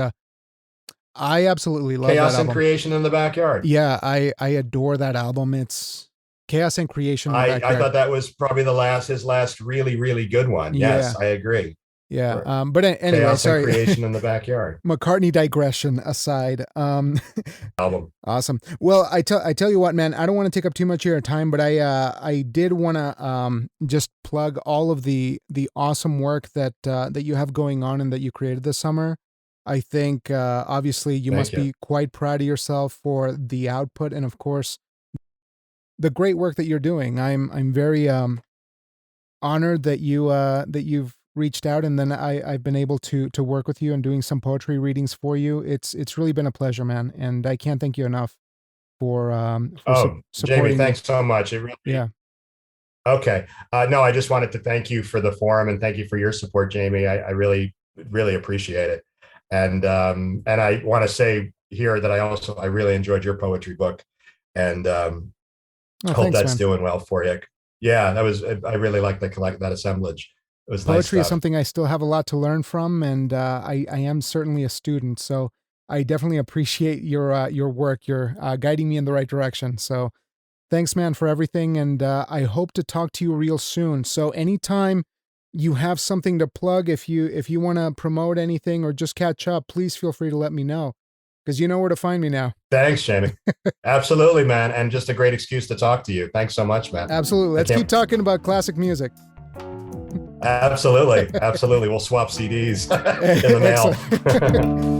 I absolutely love Chaos that and album. Creation in the Backyard. Yeah, I adore that album. It's Chaos and Creation in the I Backyard. thought that was probably his last really, really good one. Yeah. Yes, I agree. Yeah. Right. But anyway, Chaos sorry. and Creation in the Backyard. McCartney digression aside. Album. Awesome. Well, I tell you what, man, I don't want to take up too much of your time, but I did want to just plug all of the awesome work that you have going on and that you created this summer. I think obviously you must be quite proud of yourself for the output and of course the great work that you're doing. I'm very honored that you've reached out, and then I've been able to work with you and doing some poetry readings for you. It's really been a pleasure, man, and I can't thank you enough for supporting. Jamie, thanks so much. It really, yeah. Okay. No, I just wanted to thank you for the forum and thank you for your support, Jamie. I really, really appreciate it. And I want to say here that I really enjoyed your poetry book, and hope that's doing well for you. Yeah, I really like that assemblage. It was poetry nice is something I still have a lot to learn from, and I am certainly a student. So I definitely appreciate your work. You're guiding me in the right direction. So thanks, man, for everything. And I hope to talk to you real soon. So anytime you have something to plug, if you want to promote anything or just catch up, please feel free to let me know, because you know where to find me now. Thanks, Jamie. Absolutely, man. And just a great excuse to talk to you. Thanks so much, man. Absolutely. Let's keep talking about classic music. Absolutely. Absolutely. We'll swap CDs in the mail.